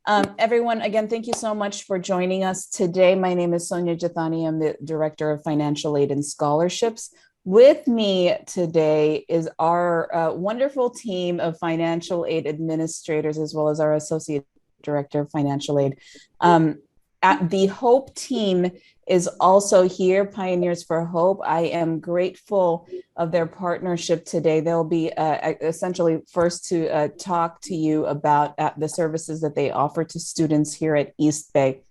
Everyone, again, thank you so much for joining us today. My name is Sonia Jathani. I'm the Director of Financial Aid and Scholarships. With me today is our wonderful team of financial aid administrators, as well as our Associate Director of Financial Aid. At the Hope team is also here, Pioneers for Hope. I am grateful of their partnership today. They'll be essentially first to talk to you about the services that they offer to students here at East Bay.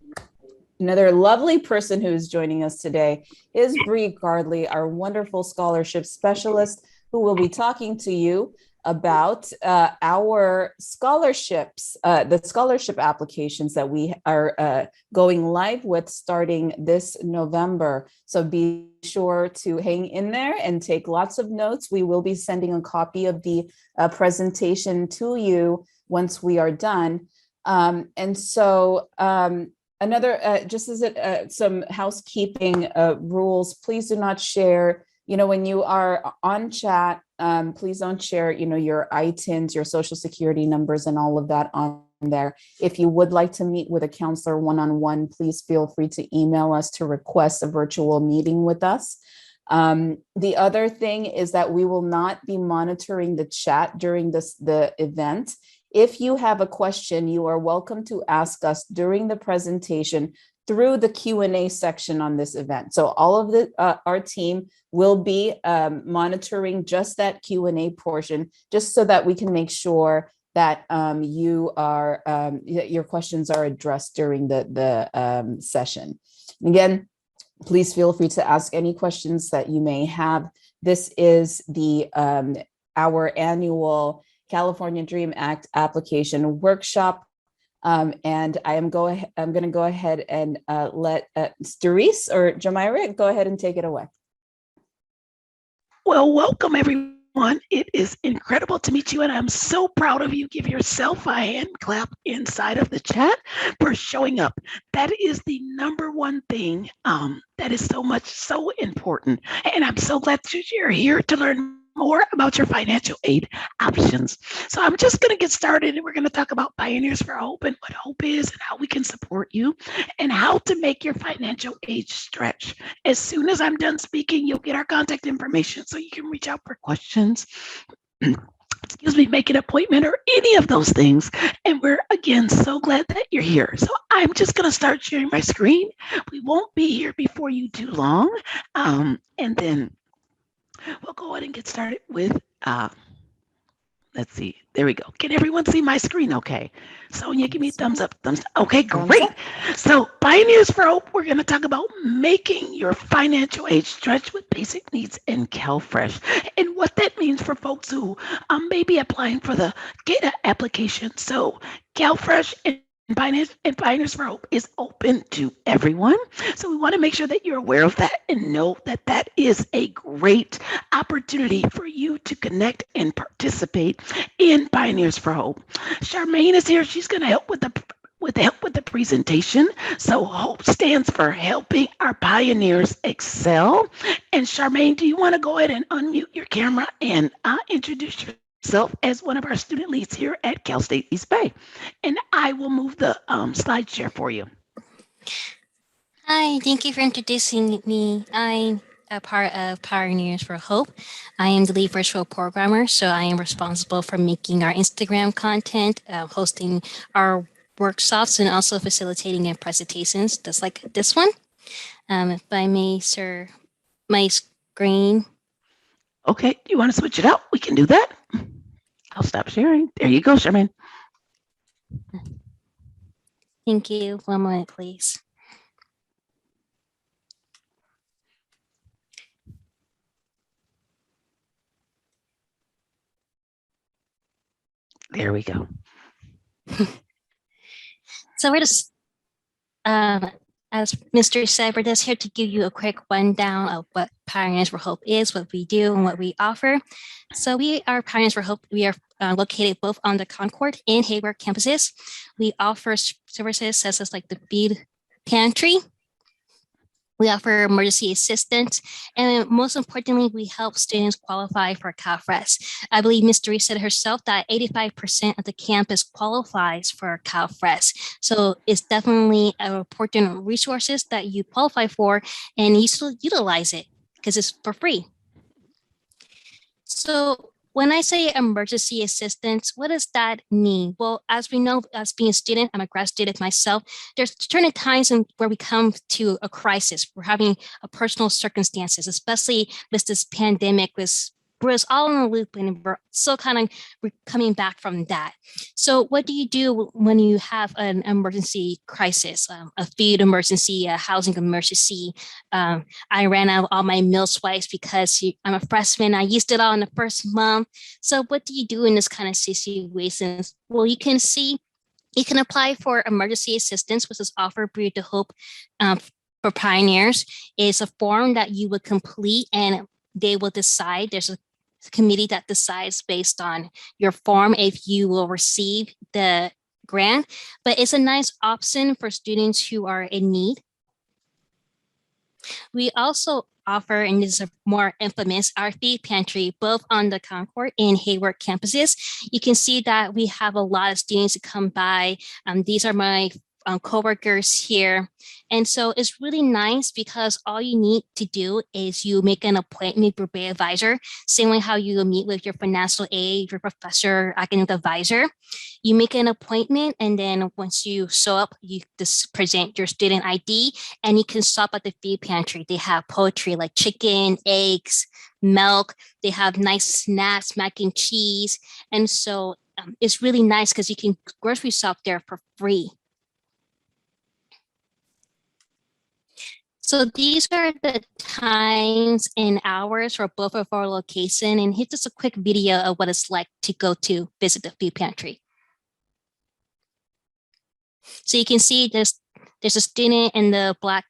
Another lovely person who is joining us today is Bree Gardley, our wonderful scholarship specialist, who will be talking to you about our scholarships, the scholarship applications that we are going live with starting this November. So be sure to hang in there and take lots of notes. We will be sending a copy of the presentation to you once we are done. Another, just as some housekeeping rules, please do not share, when you are on chat, please don't share, your ITINs, your social security numbers and all of that on there. If you would like to meet with a counselor one-on-one, please feel free to email us to request a virtual meeting with us. The other thing is that we will not be monitoring the chat during the event. If you have a question, you are welcome to ask us during the presentation through the Q&A section on this event. So all of our team will be monitoring just that Q&A portion, just so that we can make sure that your questions are addressed during the session. Again, please feel free to ask any questions that you may have. This is our annual California Dream Act application workshop. And I'm going to go ahead and let Doris or Jamira go ahead and take it away. Well, welcome everyone. It is incredible to meet you, and I'm so proud of you. Give yourself a hand clap inside of the chat for showing up. That is the number one thing that is so important. And I'm so glad that you're here to learn more about your financial aid options. So I'm just going to get started, and we're going to talk about Pioneers for Hope and what Hope is and how we can support you and how to make your financial aid stretch. As soon as I'm done speaking, you'll get our contact information so you can reach out for questions. Excuse me, make an appointment or any of those things. And we're, again, so glad that you're here. So I'm just going to start sharing my screen. We won't be here before you too long. And then we'll go ahead and get started with, let's see, there we go. Can everyone see my screen okay? Sonia, give me a thumbs up, thumbs down. Okay, great. So Pioneers for Hope, we're gonna talk about making your financial aid stretch with basic needs and CalFresh, and what that means for folks who may be applying for the CADAA application. So CalFresh and Pioneers for Hope is open to everyone. So we want to make sure that you're aware of that and know that that is a great opportunity for you to connect and participate in Pioneers for Hope. Charmaine is here. She's going to help with the presentation. So HOPE stands for Helping Our Pioneers Excel. And Charmaine, do you want to go ahead and unmute your camera and introduce yourself as one of our student leads here at Cal State East Bay? And I will move the slide share for you. Hi, thank you for introducing me. I'm a part of Pioneers for Hope. I am the lead virtual programmer, so I am responsible for making our Instagram content, hosting our workshops, and also facilitating in presentations, just like this one. If I may, share my screen. Okay, do you want to switch it out? We can do that. I'll stop sharing. There you go, Charmaine. Thank you. One moment, please. There we go. So we're just, as Mr. said, we're just here to give you a quick rundown of what Pioneers for Hope is, what we do, and what we offer. So we are Pioneers for Hope. We are located both on the Concord and Hayward campuses. We offer services such as like the Bead Pantry, We offer emergency assistance, and most importantly, we help students qualify for CalFresh. I believe Ms. Doris said herself that 85% of the campus qualifies for CalFresh. So it's definitely an important resources that you qualify for, and you still utilize it because it's for free. So when I say emergency assistance, what does that mean? Well, as we know, as being a student, I'm a grad student myself, there's certain times where we come to a crisis. We're having a personal circumstances, especially with this pandemic, we're all in a loop and we're still we're coming back from that. So what do you do when you have an emergency crisis, a food emergency, a housing emergency? I ran out of all my meal swipes because I'm a freshman. I used it all in the first month. So what do you do in this kind of situations? Well, you can apply for emergency assistance, which is offered through the Hope for Pioneers. It's a form that you would complete and they will decide. There's a committee that decides based on your form if you will receive the grant, but it's a nice option for students who are in need. We also offer, and this is more infamous, our food pantry, both on the Concord and Hayward campuses. You can see that we have a lot of students who come by. These are my coworkers here. And so it's really nice because all you need to do is you make an appointment with your advisor, same way how you meet with your financial aid, your professor, academic advisor. You make an appointment, and then once you show up, you just present your student ID, and you can stop at the food pantry. They have poultry like chicken, eggs, milk. They have nice snacks, mac and cheese. And so it's really nice because you can grocery shop there for free. So these are the times and hours for both of our location, and here's just a quick video of what it's like to go to visit the food pantry. So you can see there's a student in the black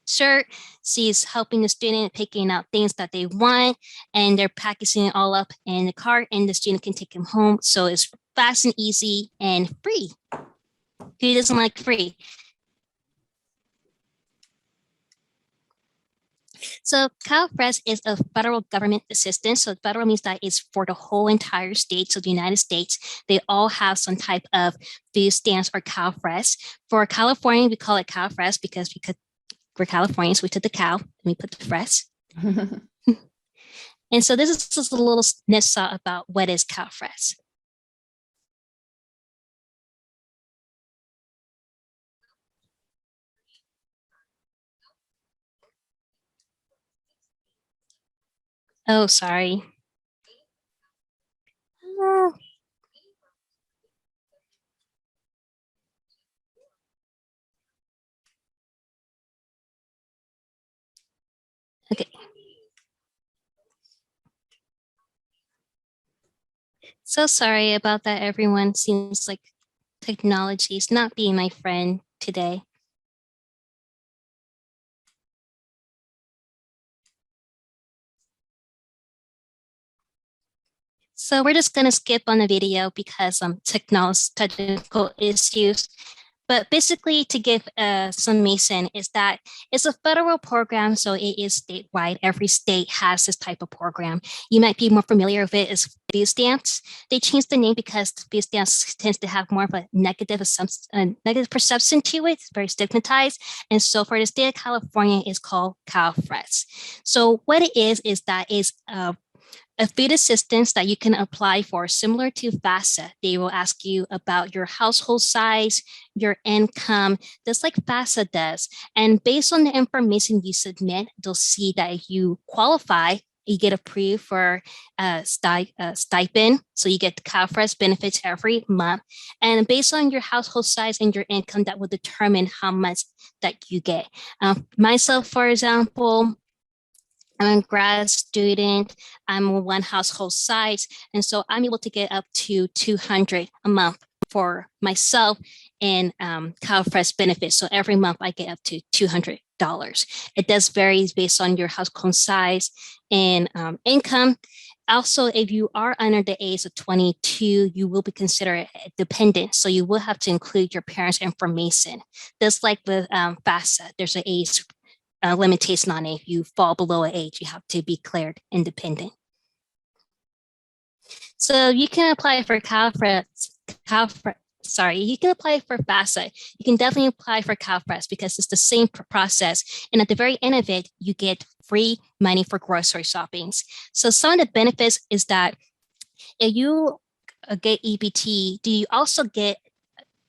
shirt. She's helping the student picking out things that they want, and they're packaging it all up in the cart, and the student can take them home. So it's fast and easy and free. Who doesn't like free? So CalFresh is a federal government assistance. So federal means that it's for the whole entire states of the United States. They all have some type of food stamps or CalFresh. For California, we call it CalFresh because we're Californians. We took the cow and we put the fresh. And so this is just a little snapshot about what is CalFresh. Oh, sorry. Okay. So sorry about that, everyone. Seems like technology is not being my friend today. So we're just gonna skip on the video because technical issues. But basically, to give a summation, is that it's a federal program, so it is statewide. Every state has this type of program. You might be more familiar with it as food stamps. They changed the name because food stamps tends to have more of a negative perception to it. It's very stigmatized. And so for the state of California, it's called CalFresh. So what it is that it's a food assistance that you can apply for, similar to FAFSA. They will ask you about your household size, your income, just like FAFSA does. And based on the information you submit, they'll see that you qualify. You get approved for a stipend. So you get the CalFresh benefits every month. And based on your household size and your income, that will determine how much that you get. Myself, for example, I'm a grad student, I'm one household size, and so I'm able to get up to $200 a month for myself in CalFresh benefits. So every month I get up to $200. It does vary based on your household size and income. Also, if you are under the age of 22, you will be considered a dependent. So you will have to include your parents' information. Just like with FAFSA, there's an age limitation on it. If you fall below an age, you have to be declared independent. So you can apply for you can apply for FAFSA. You can definitely apply for CalFresh because it's the same process. And at the very end of it, you get free money for grocery shoppings. So some of the benefits is that if you get EBT, do you also get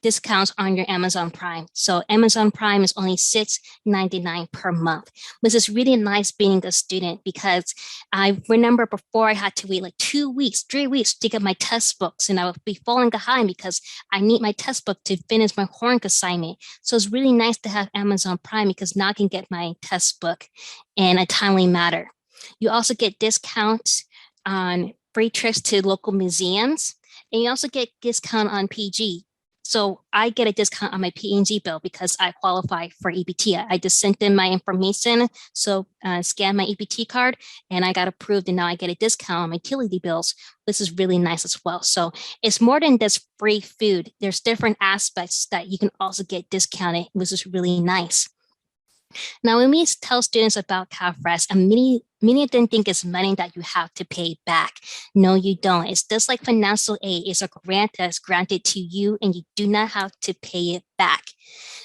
discounts on your Amazon Prime? So Amazon Prime is only $6.99 per month, which is really nice being a student because I remember before I had to wait like 2 weeks, 3 weeks to get my test books, and I would be falling behind because I need my test book to finish my homework assignment. So it's really nice to have Amazon Prime because now I can get my test book in a timely manner. You also get discounts on free trips to local museums, and you also get discount on PG. So I get a discount on my P&G bill because I qualify for EBT. I just sent in my information, so scan my EBT card, and I got approved, and now I get a discount on my utility bills. This is really nice as well. So it's more than just free food. There's different aspects that you can also get discounted, which is really nice. Now, when we tell students about CalFresh, and many of them think it's money that you have to pay back. No, you don't. It's just like financial aid. It's a grant that's granted to you, and you do not have to pay it back.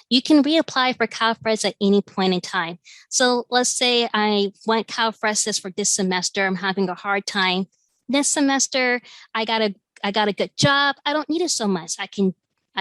You can reapply for CalFresh at any point in time. So let's say I want CalFresh for this semester. I'm having a hard time. This semester, I got a good job. I don't need it so much. I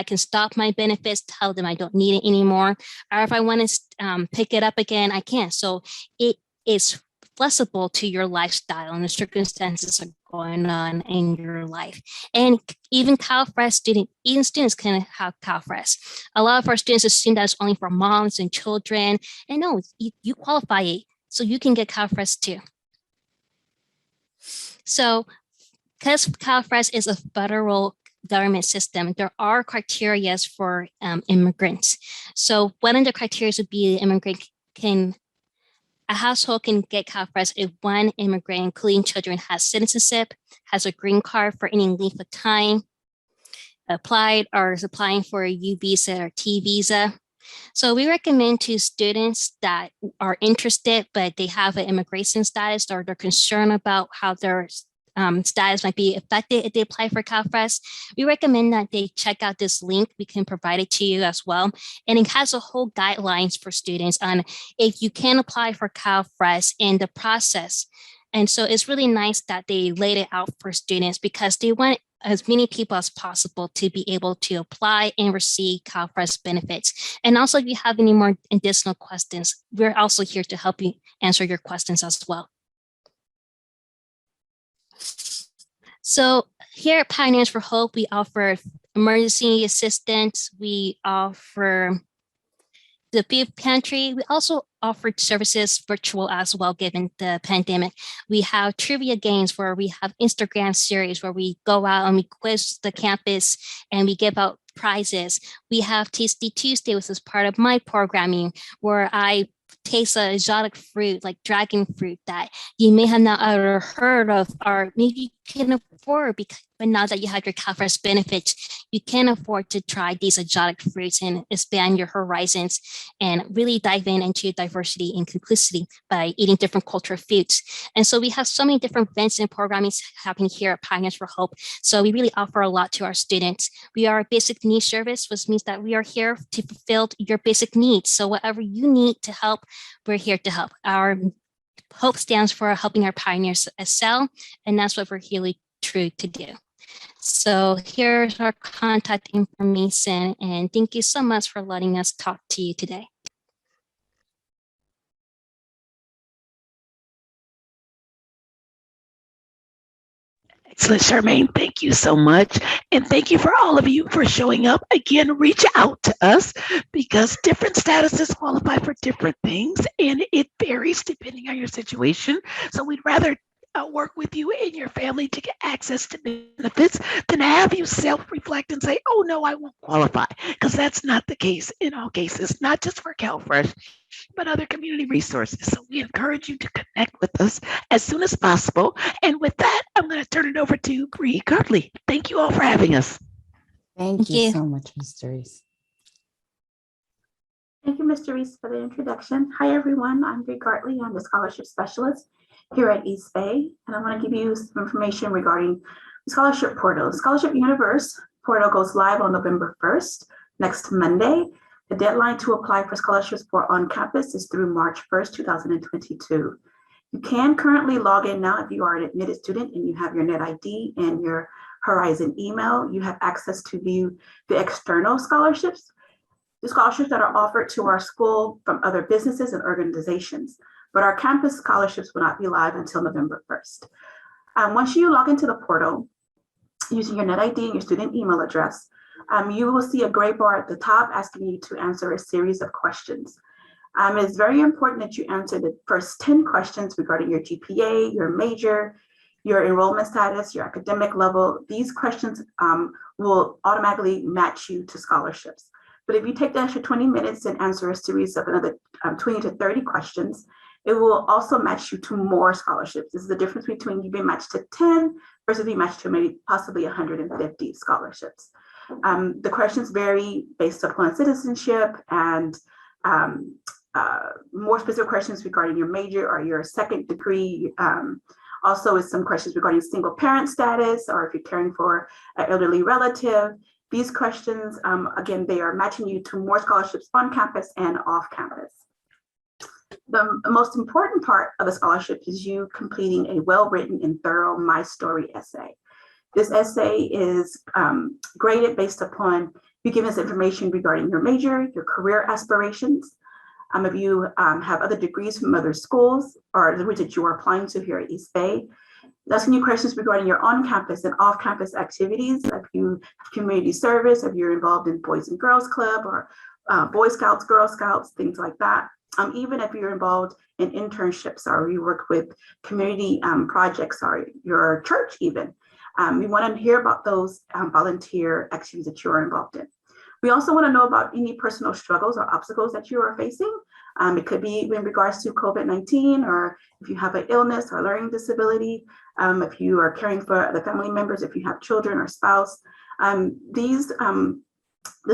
can stop my benefits, tell them I don't need it anymore. Or if I want to pick it up again, I can. So it is flexible to your lifestyle and the circumstances are going on in your life. And even students can have CalFresh. A lot of our students assume that it's only for moms and children. And no, you qualify it. So you can get CalFresh too. So because CalFresh is a federal government system, there are criteria for immigrants. So one of the criteria would be a household can get CalFresh if one immigrant, including children, has citizenship, has a green card for any length of time, applied or is applying for a U visa or T visa. So we recommend to students that are interested, but they have an immigration status or they're concerned about how their status might be affected if they apply for CalFresh. We recommend that they check out this link. We can provide it to you as well. And it has a whole guidelines for students on if you can apply for CalFresh in the process. And so it's really nice that they laid it out for students because they want as many people as possible to be able to apply and receive CalFresh benefits. And also, if you have any more additional questions, we're also here to help you answer your questions as well. So here at Pioneers for Hope, we offer emergency assistance. We offer the Pantry. We also offer services virtual as well, given the pandemic. We have trivia games where we have Instagram series where we go out and we quiz the campus and we give out prizes. We have Tasty Tuesday, which is part of my programming, where I taste an exotic fruit like dragon fruit that you may have not ever heard of, or maybe you can afford, but now that you have your CalFresh benefits, you can afford to try these exotic fruits and expand your horizons and really dive into diversity and inclusivity by eating different cultural foods. And so we have so many different events and programming happening here at Pioneers for Hope. So we really offer a lot to our students. We are a basic needs service, which means that we are here to fulfill your basic needs. So whatever you need to help, we're here to help. Our HOPE stands for helping our pioneers excel, and that's what we're really true to do. So here's our contact information, and thank you so much for letting us talk to you today. Excellent, Charmaine. Thank you so much. And thank you for all of you for showing up. Again, reach out to us because different statuses qualify for different things and it varies depending on your situation. So we'd rather work with you and your family to get access to benefits than have you self-reflect and say, oh no, I won't qualify, because that's not the case in all cases, not just for CalFresh, but other community resources. So we encourage you to connect with us as soon as possible. And with that, I'm going to turn it over to Bree Cartley. Thank you all for having us. Thank you so much, Ms. Reese. Thank you, Mr. Reese, for the introduction. Hi, everyone. I'm Bree Gartley. I'm the scholarship specialist here at East Bay, and I want to give you some information regarding the scholarship portal. Scholarship Universe portal goes live on November 1st, next Monday. The deadline to apply for scholarships for on campus is through March 1st, 2022. You can currently log in now if you are an admitted student and you have your net ID and your Horizon email. You have access to view the external scholarships, the scholarships that are offered to our school from other businesses and organizations. But our campus scholarships will not be live until November 1st. Once you log into the portal using your net ID and your student email address, you will see a gray bar at the top asking you to answer a series of questions. It's very important that you answer the first 10 questions regarding your GPA, your major, your enrollment status, your academic level. These questions will automatically match you to scholarships. But if you take the extra 20 minutes and answer a series of another 20 to 30 questions, it will also match you to more scholarships. This is the difference between you being matched to 10 versus being matched to maybe possibly 150 scholarships. The questions vary based upon citizenship and more specific questions regarding your major or your second degree. Also is some questions regarding single parent status or if you're caring for an elderly relative. These questions, again, they are matching you to more scholarships on campus and off campus. The most important part of the scholarship is you completing a well-written and thorough My Story essay. This essay is graded based upon you giving us information regarding your major, your career aspirations. If you have other degrees from other schools or the that you are applying to here at East Bay, asking you questions regarding your on-campus and off-campus activities. If you have community service, if you're involved in Boys and Girls Club or Boy Scouts, Girl Scouts, things like that. Even if you're involved in internships or you work with community projects or your church even. We want to hear about those volunteer activities that you're involved in. We also want to know about any personal struggles or obstacles that you are facing. It could be in regards to COVID-19 or if you have an illness or learning disability, if you are caring for the family members, if you have children or spouse. This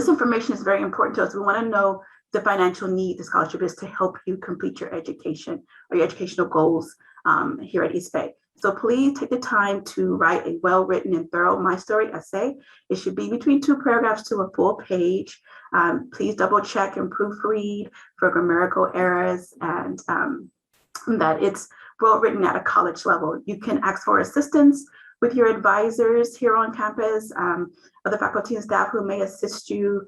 information is very important to us. We want to know the financial need the scholarship is to help you complete your education or your educational goals here at East Bay. So please take the time to write a well-written and thorough My Story essay. It should be between 2 paragraphs to a full page. Please double check and proofread for grammatical errors and that it's well written at a college level. You can ask for assistance with your advisors here on campus, other faculty and staff who may assist you.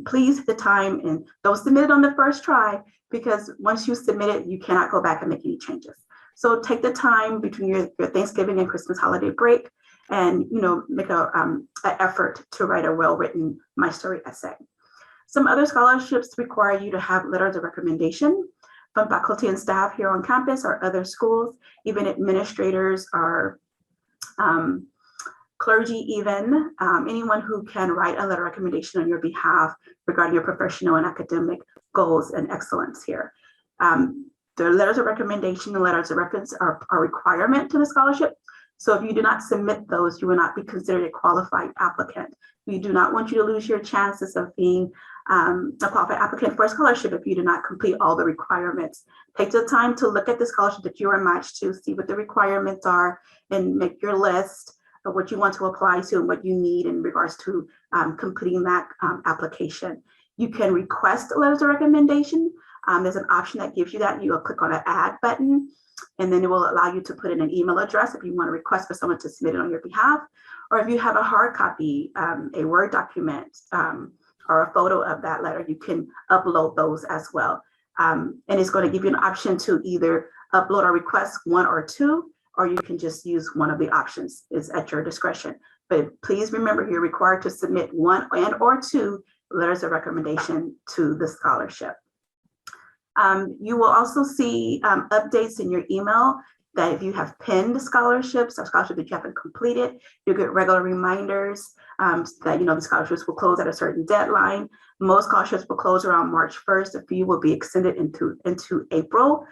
Please take the time and don't submit it on the first try because once you submit it, you cannot go back and make any changes. So take the time between your Thanksgiving and Christmas holiday break and make an effort to write a well-written My Story essay. Some other scholarships require you to have letters of recommendation from faculty and staff here on campus or other schools, even administrators or clergy even, anyone who can write a letter of recommendation on your behalf regarding your professional and academic goals and excellence here. The letters of recommendation and letters of reference are a requirement to the scholarship. So if you do not submit those, you will not be considered a qualified applicant. We do not want you to lose your chances of being a qualified applicant for a scholarship if you do not complete all the requirements. Take the time to look at the scholarship that you are matched to, see what the requirements are, and make your list of what you want to apply to and what you need in regards to completing that application. You can request letters of recommendation. There's an option that gives you that. You will click on an add button, and then it will allow you to put in an email address if you want to request for someone to submit it on your behalf. Or if you have a hard copy, a Word document, or a photo of that letter, you can upload those as well. And it's going to give you an option to either upload or request 1 or 2, or you can just use one of the options. It's at your discretion. But please remember, you're required to submit 1 and or 2 letters of recommendation to the scholarship. You will also see updates in your email that if you have pinned scholarships or scholarships that you haven't completed, you'll get regular reminders that the scholarships will close at a certain deadline. Most scholarships will close around March 1st. A few will be extended into April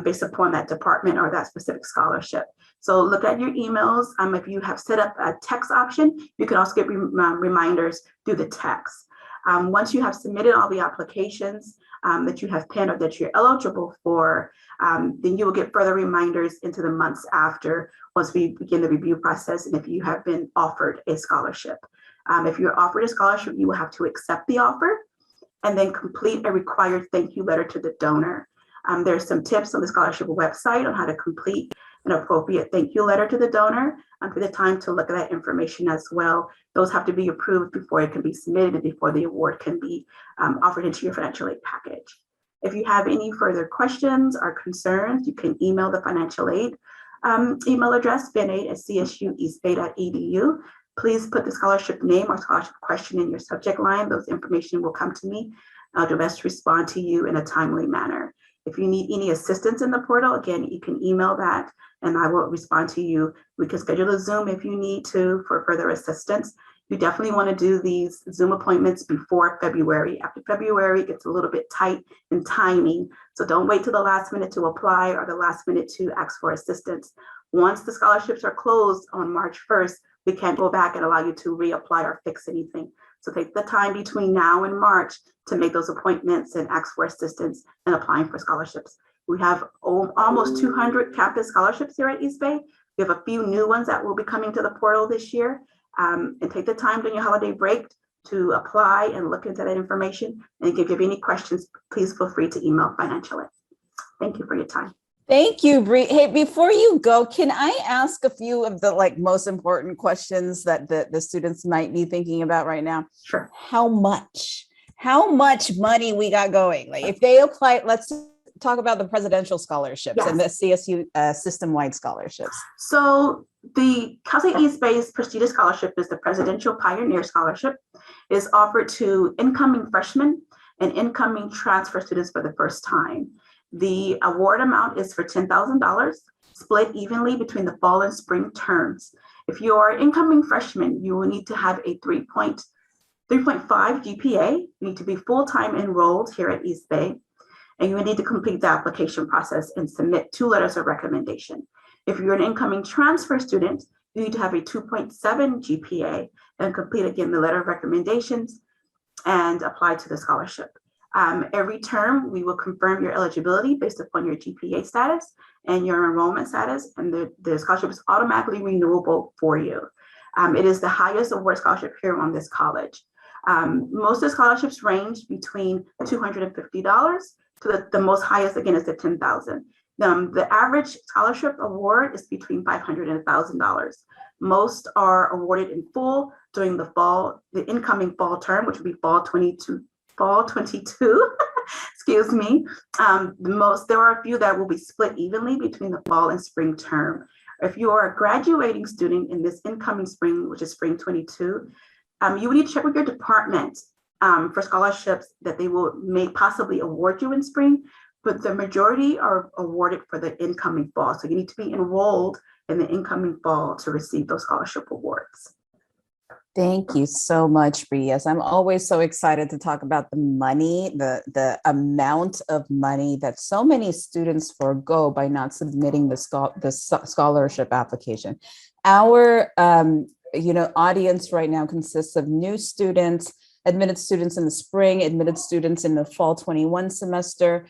based upon that department or that specific scholarship. So look at your emails. If you have set up a text option, you can also get reminders through the text. Once you have submitted all the applications that you have pinned or that you're eligible for, then you will get further reminders into the months after once we begin the review process and if you have been offered a scholarship. If you're offered a scholarship, you will have to accept the offer and then complete a required thank you letter to the donor. There's some tips on the scholarship website on how to complete an appropriate thank you letter to the donor. For the time to look at that information as well. Those have to be approved before it can be submitted and before the award can be offered into your financial aid package. If you have any further questions or concerns, you can email the financial aid email address, finaid@csueastbay.edu. Please put the scholarship name or scholarship question in your subject line. Those information will come to me. I'll do best to respond to you in a timely manner. If you need any assistance in the portal, again, you can email that and I will respond to you. We can schedule a Zoom if you need to for further assistance. You definitely want to do these Zoom appointments before February. After February, it gets a little bit tight in timing. So don't wait till the last minute to apply or the last minute to ask for assistance. Once the scholarships are closed on March 1st, we can't go back and allow you to reapply or fix anything. So take the time between now and March to make those appointments and ask for assistance in applying for scholarships. We have almost 200 campus scholarships here at East Bay. We have a few new ones that will be coming to the portal this year. And take the time during your holiday break to apply and look into that information. And if you have any questions, please feel free to email Financial Aid. Thank you for your time. Thank you, Bree. Hey, before you go, can I ask a few of the most important questions that the students might be thinking about right now? Sure. How much money we got going? Like if they apply, let's talk about the presidential scholarships and the CSU system-wide scholarships. So the Cal State East Bay's prestigious scholarship is the Presidential Pioneer Scholarship. It is offered to incoming freshmen and incoming transfer students for the first time. The award amount is for $10,000, split evenly between the fall and spring terms. If you are an incoming freshman, you will need to have a 3.5 GPA. You need to be full-time enrolled here at East Bay, and you will need to complete the application process and submit 2 letters of recommendation. If you're an incoming transfer student, you need to have a 2.7 GPA and complete again the letter of recommendations and apply to the scholarship. Every term, we will confirm your eligibility based upon your GPA status and your enrollment status, and the scholarship is automatically renewable for you. It is the highest award scholarship here on this college. Most of the scholarships range between $250 to the most highest, again, is the $10,000. The average scholarship award is between $500 and $1,000. Most are awarded in full during the incoming fall term, which would be fall 22, excuse me. There are a few that will be split evenly between the fall and spring term. If you are a graduating student in this incoming spring, which is spring 22, you would need to check with your department for scholarships that they will possibly award you in spring, but the majority are awarded for the incoming fall. So you need to be enrolled in the incoming fall to receive those scholarship awards. Thank you so much, Bree. Yes, I'm always so excited to talk about the money, the amount of money that so many students forego by not submitting the scholarship application. Our audience right now consists of new students, admitted students in the spring, admitted students in the fall 21 semester,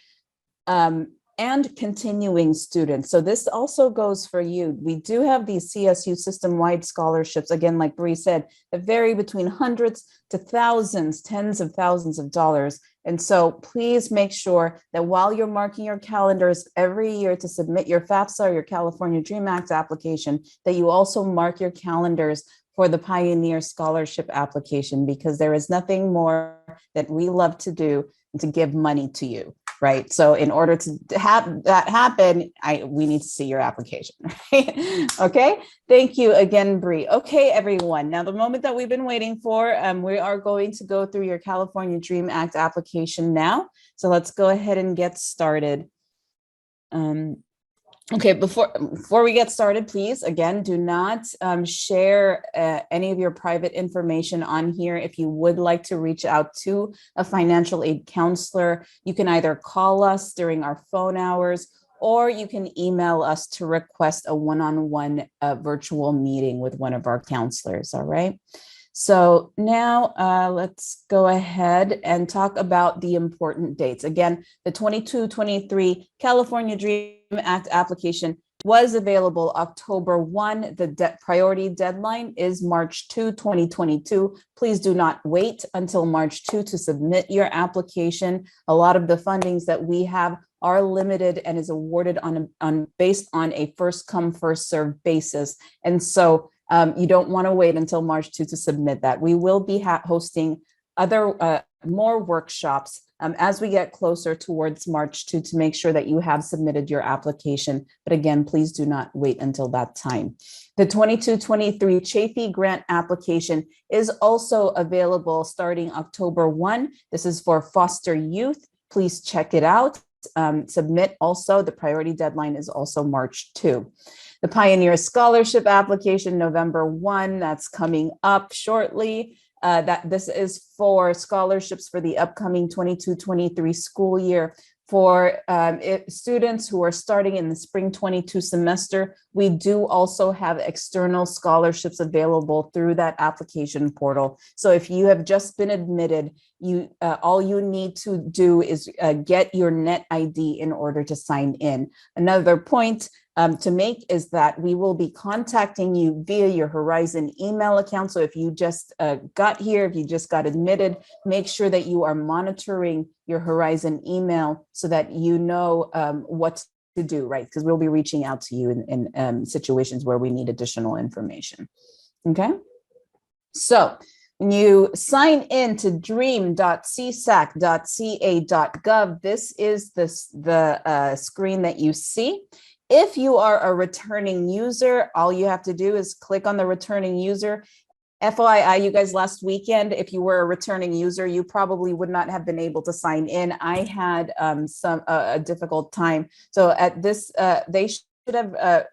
and continuing students. So this also goes for you. We do have these CSU system-wide scholarships, again, like Bree said, that vary between hundreds to thousands, tens of thousands of dollars. And so please make sure that while you're marking your calendars every year to submit your FAFSA or your California Dream Act application, that you also mark your calendars for the Pioneer Scholarship application, because there is nothing more that we love to do than to give money to you. Right. So in order to have that happen, we need to see your application. Right? Okay. Thank you again, Bree. Okay, everyone. Now, the moment that we've been waiting for, we are going to go through your California Dream Act application now. So let's go ahead and get started. Okay, before we get started, please, again, do not share any of your private information on here. If you would like to reach out to a financial aid counselor, you can either call us during our phone hours, or you can email us to request a one-on-one virtual meeting with one of our counselors, all right? So now let's go ahead and talk about the important dates. Again, the 22-23 California Dream Act application was available October 1. The priority deadline is March 2, 2022. Please do not wait until March 2 to submit your application. A lot of the fundings that we have are limited and is awarded based on a first come, first served basis. And so you don't want to wait until March 2 to submit that. We will be hosting other more workshops as we get closer towards March 2 to make sure that you have submitted your application. But again, please do not wait until that time. The 22-23 Chafee grant application is also available starting October 1. This is for foster youth. Please check it out. Submit also. The priority deadline is also March 2. The Pioneer Scholarship application, November 1, that's coming up shortly. This is for scholarships for the upcoming 22-23 school year. For students who are starting in the spring 22 semester, we do also have external scholarships available through that application portal. So if you have just been admitted, all you need to do is get your net ID in order to sign in. Another point to make is that we will be contacting you via your Horizon email account. So if you just got here, if you just got admitted, make sure that you are monitoring your Horizon email so that you know what to do, right? Because we'll be reaching out to you in situations where we need additional information. Okay. So when you sign in to dream.csac.ca.gov, this is the screen that you see. If you are a returning user, all you have to do is click on the returning user. FYI, you guys, last weekend, if you were a returning user, you probably would not have been able to sign in. I had a difficult time. So at this, they should have,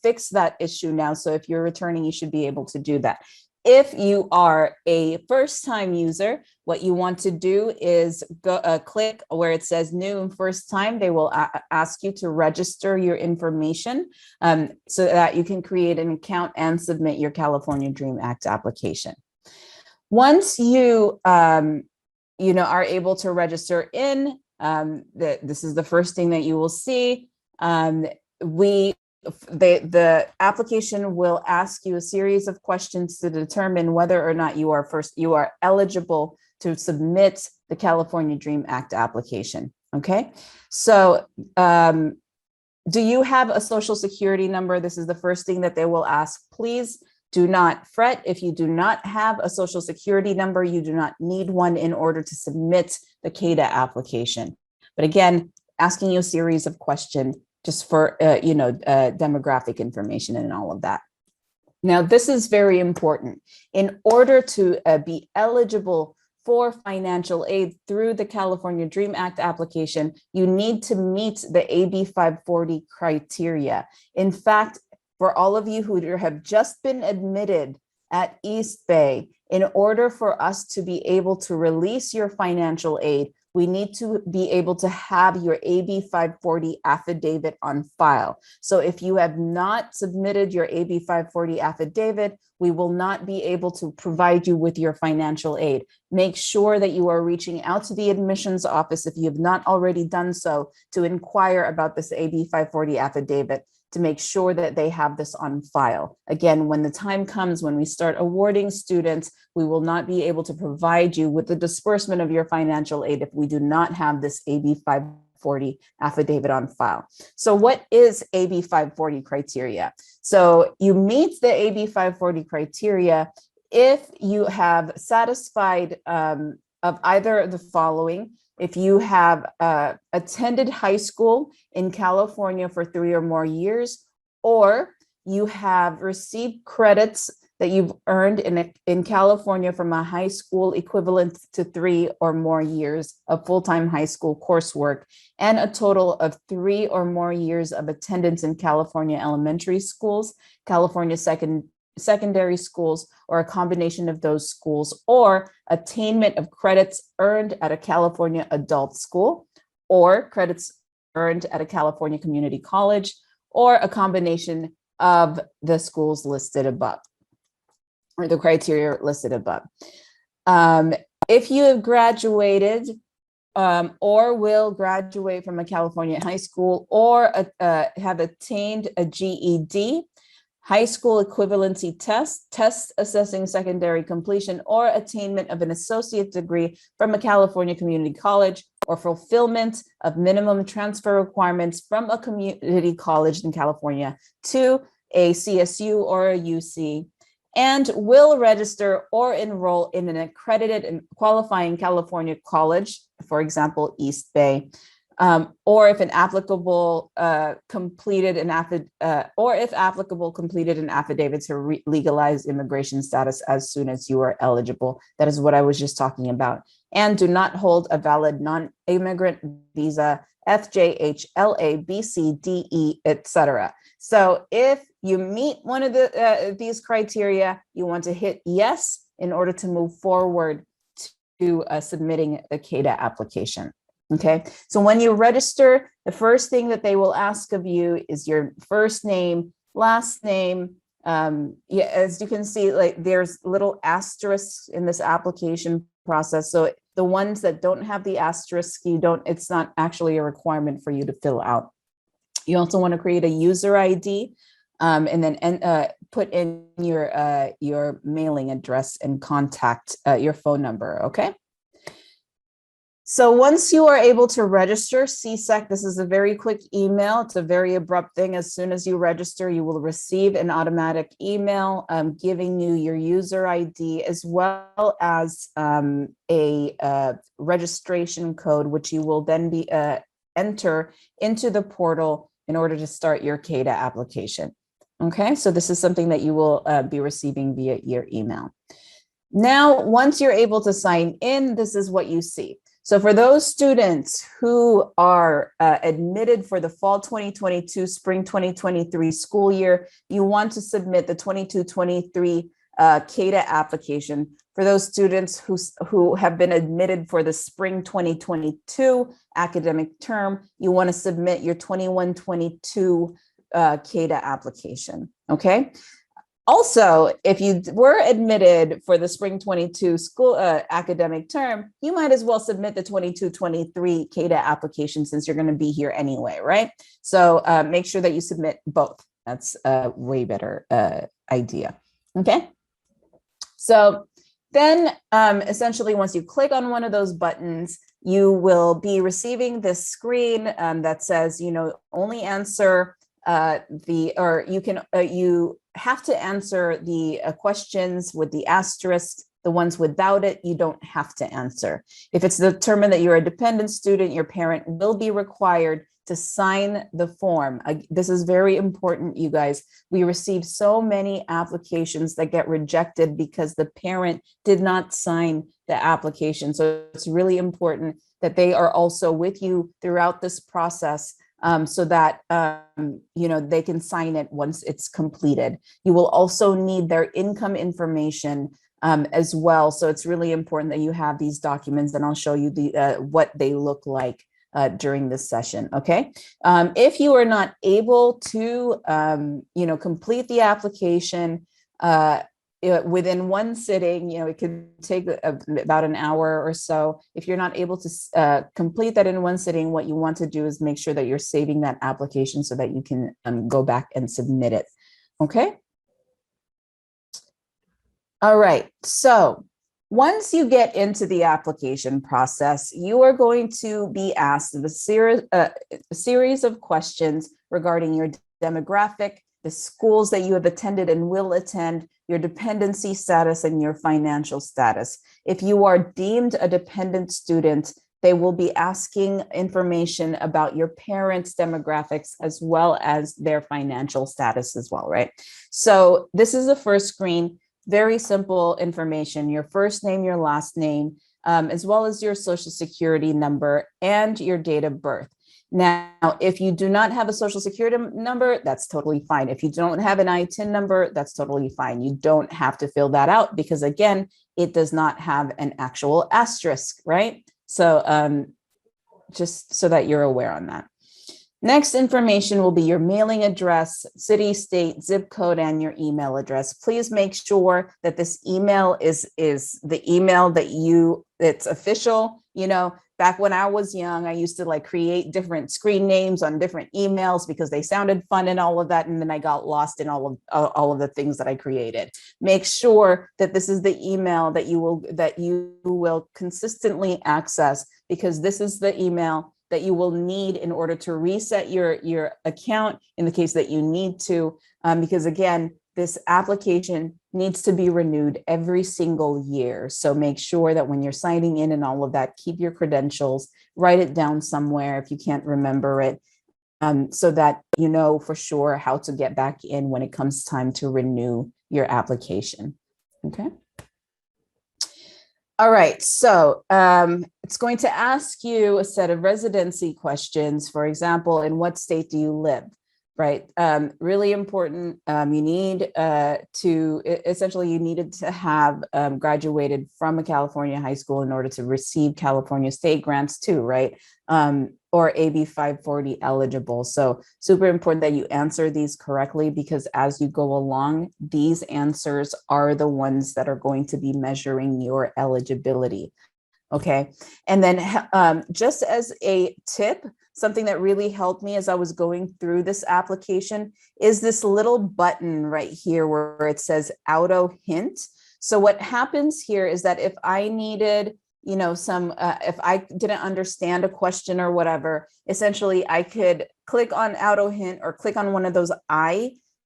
fixed that issue now. So if you're returning, you should be able to do that. If you are a first-time user, what you want to do is go click where it says new and first time. They will ask you to register your information so that you can create an account and submit your California Dream Act application. Once you are able to register in, this is the first thing that you will see. The application will ask you a series of questions to determine whether or not you are eligible to submit the California Dream Act application. Okay, so do you have a social security number? This is the first thing that they will ask. Please do not fret if you do not have a social security number. You do not need one in order to submit the CADAA application. But again, asking you a series of questions just for, demographic information and all of that. Now, this is very important. In order to be eligible for financial aid through the California Dream Act application, you need to meet the AB 540 criteria. In fact, for all of you who have just been admitted at East Bay, in order for us to be able to release your financial aid, we need to be able to have your AB 540 affidavit on file. So if you have not submitted your AB 540 affidavit, we will not be able to provide you with your financial aid. Make sure that you are reaching out to the admissions office if you have not already done so to inquire about this AB 540 affidavit, to make sure that they have this on file. Again, when the time comes when we start awarding students, we will not be able to provide you with the disbursement of your financial aid if we do not have this AB 540 affidavit on file. So what is AB 540 criteria? So you meet the AB 540 criteria if you have satisfied of either of the following. If you have attended high school in California for 3 or more years, or you have received credits that you've earned in California from a high school equivalent to 3 or more years of full-time high school coursework, and a total of 3 or more years of attendance in California elementary schools, California secondary schools, or a combination of those schools, or attainment of credits earned at a California adult school, or credits earned at a California community college, or a combination of the schools listed above. or the criteria listed above. If you have graduated or will graduate from a California high school, or have attained a GED, high school equivalency test assessing secondary completion or attainment of an associate degree from a California community college, or fulfillment of minimum transfer requirements from a community college in California to a CSU or a UC, and will register or enroll in an accredited and qualifying California college, for example, East Bay, or if applicable, completed an affidavit to legalize immigration status as soon as you are eligible. That is what I was just talking about. And do not hold a valid non-immigrant visa, FJH, LA, BC, DE, etc. So if you meet one of these criteria, you want to hit yes in order to move forward to submitting the CADAA application. Okay, so when you register, the first thing that they will ask of you is your first name, last name. Yeah, as you can see, like there's little asterisks in this application process. So the ones that don't have the asterisk, it's not actually a requirement for you to fill out. You also want to create a user ID, and then put in your mailing address and contact your phone number. Okay. So once you are able to register CSEC, this is a very quick email. It's a very abrupt thing. As soon as you register, you will receive an automatic email giving you your user ID, as well as a registration code, which you will then enter into the portal in order to start your CADAA application. Okay, so this is something that you will be receiving via your email. Now, once you're able to sign in, this is what you see. So for those students who are admitted for the fall 2022, spring 2023 school year, you want to submit the 22-23 CADAA application. For those students who have been admitted for the spring 2022 academic term, you want to submit your 21-22 CADAA application, okay? Also, if you were admitted for the spring 22 school academic term, you might as well submit the 22-23 CADAA application since you're going to be here anyway, right? So make sure that you submit both. That's a way better idea, okay? So then essentially, once you click on one of those buttons, you will be receiving this screen that says, you know, only answer you have to answer the questions with the asterisk. The ones without it, you don't have to answer. If it's determined that you're a dependent student, your parent will be required to sign the form. This is very important, you guys. We receive so many applications that get rejected because the parent did not sign the application. So it's really important that they are also with you throughout this process, so that you know, they can sign it once it's completed. You will also need their income information as well. So it's really important that you have these documents, and I'll show you what they look like during this session. Okay. If you are not able to you know, complete the application within one sitting, you know, it could take about an hour or so. If you're not able to complete that in one sitting, what you want to do is make sure that you're saving that application so that you can go back and submit it. Okay. All right. So once you get into the application process, you are going to be asked a series of questions regarding your demographic, the schools that you have attended and will attend, your dependency status, and your financial status. If you are deemed a dependent student, they will be asking information about your parents' demographics as well as their financial status as well, right? So this is the first screen, very simple information, your first name, your last name, as well as your social security number and your date of birth. Now, if you do not have a social security number, that's totally fine. If you don't have an ITIN number, that's totally fine. You don't have to fill that out because, again, it does not have an actual asterisk, right? So just so that you're aware on that. Next information will be your mailing address, city, state, zip code, and your email address. Please make sure that this email is the email that it's official. You know, back when I was young, I used to like create different screen names on different emails because they sounded fun and all of that. And then I got lost in all of the things that I created. Make sure that this is the email that you will consistently access, because this is the email that you will need in order to reset your account in the case that you need to, because again, this application needs to be renewed every single year. So make sure that when you're signing in and all of that, keep your credentials, write it down somewhere if you can't remember it, so that you know for sure how to get back in when it comes time to renew your application. Okay. All right, so it's going to ask you a set of residency questions. For example, in what state do you live, right? Really important. You need you needed to have graduated from a California high school in order to receive California state grants too, right? Or AB 540 eligible. So super important that you answer these correctly, because as you go along, these answers are the ones that are going to be measuring your eligibility. Okay. And then just as a tip, something that really helped me as I was going through this application is this little button right here where it says auto hint. So what happens here is that if I needed, you know, if I didn't understand a question or whatever, essentially I could click on auto hint or click on one of those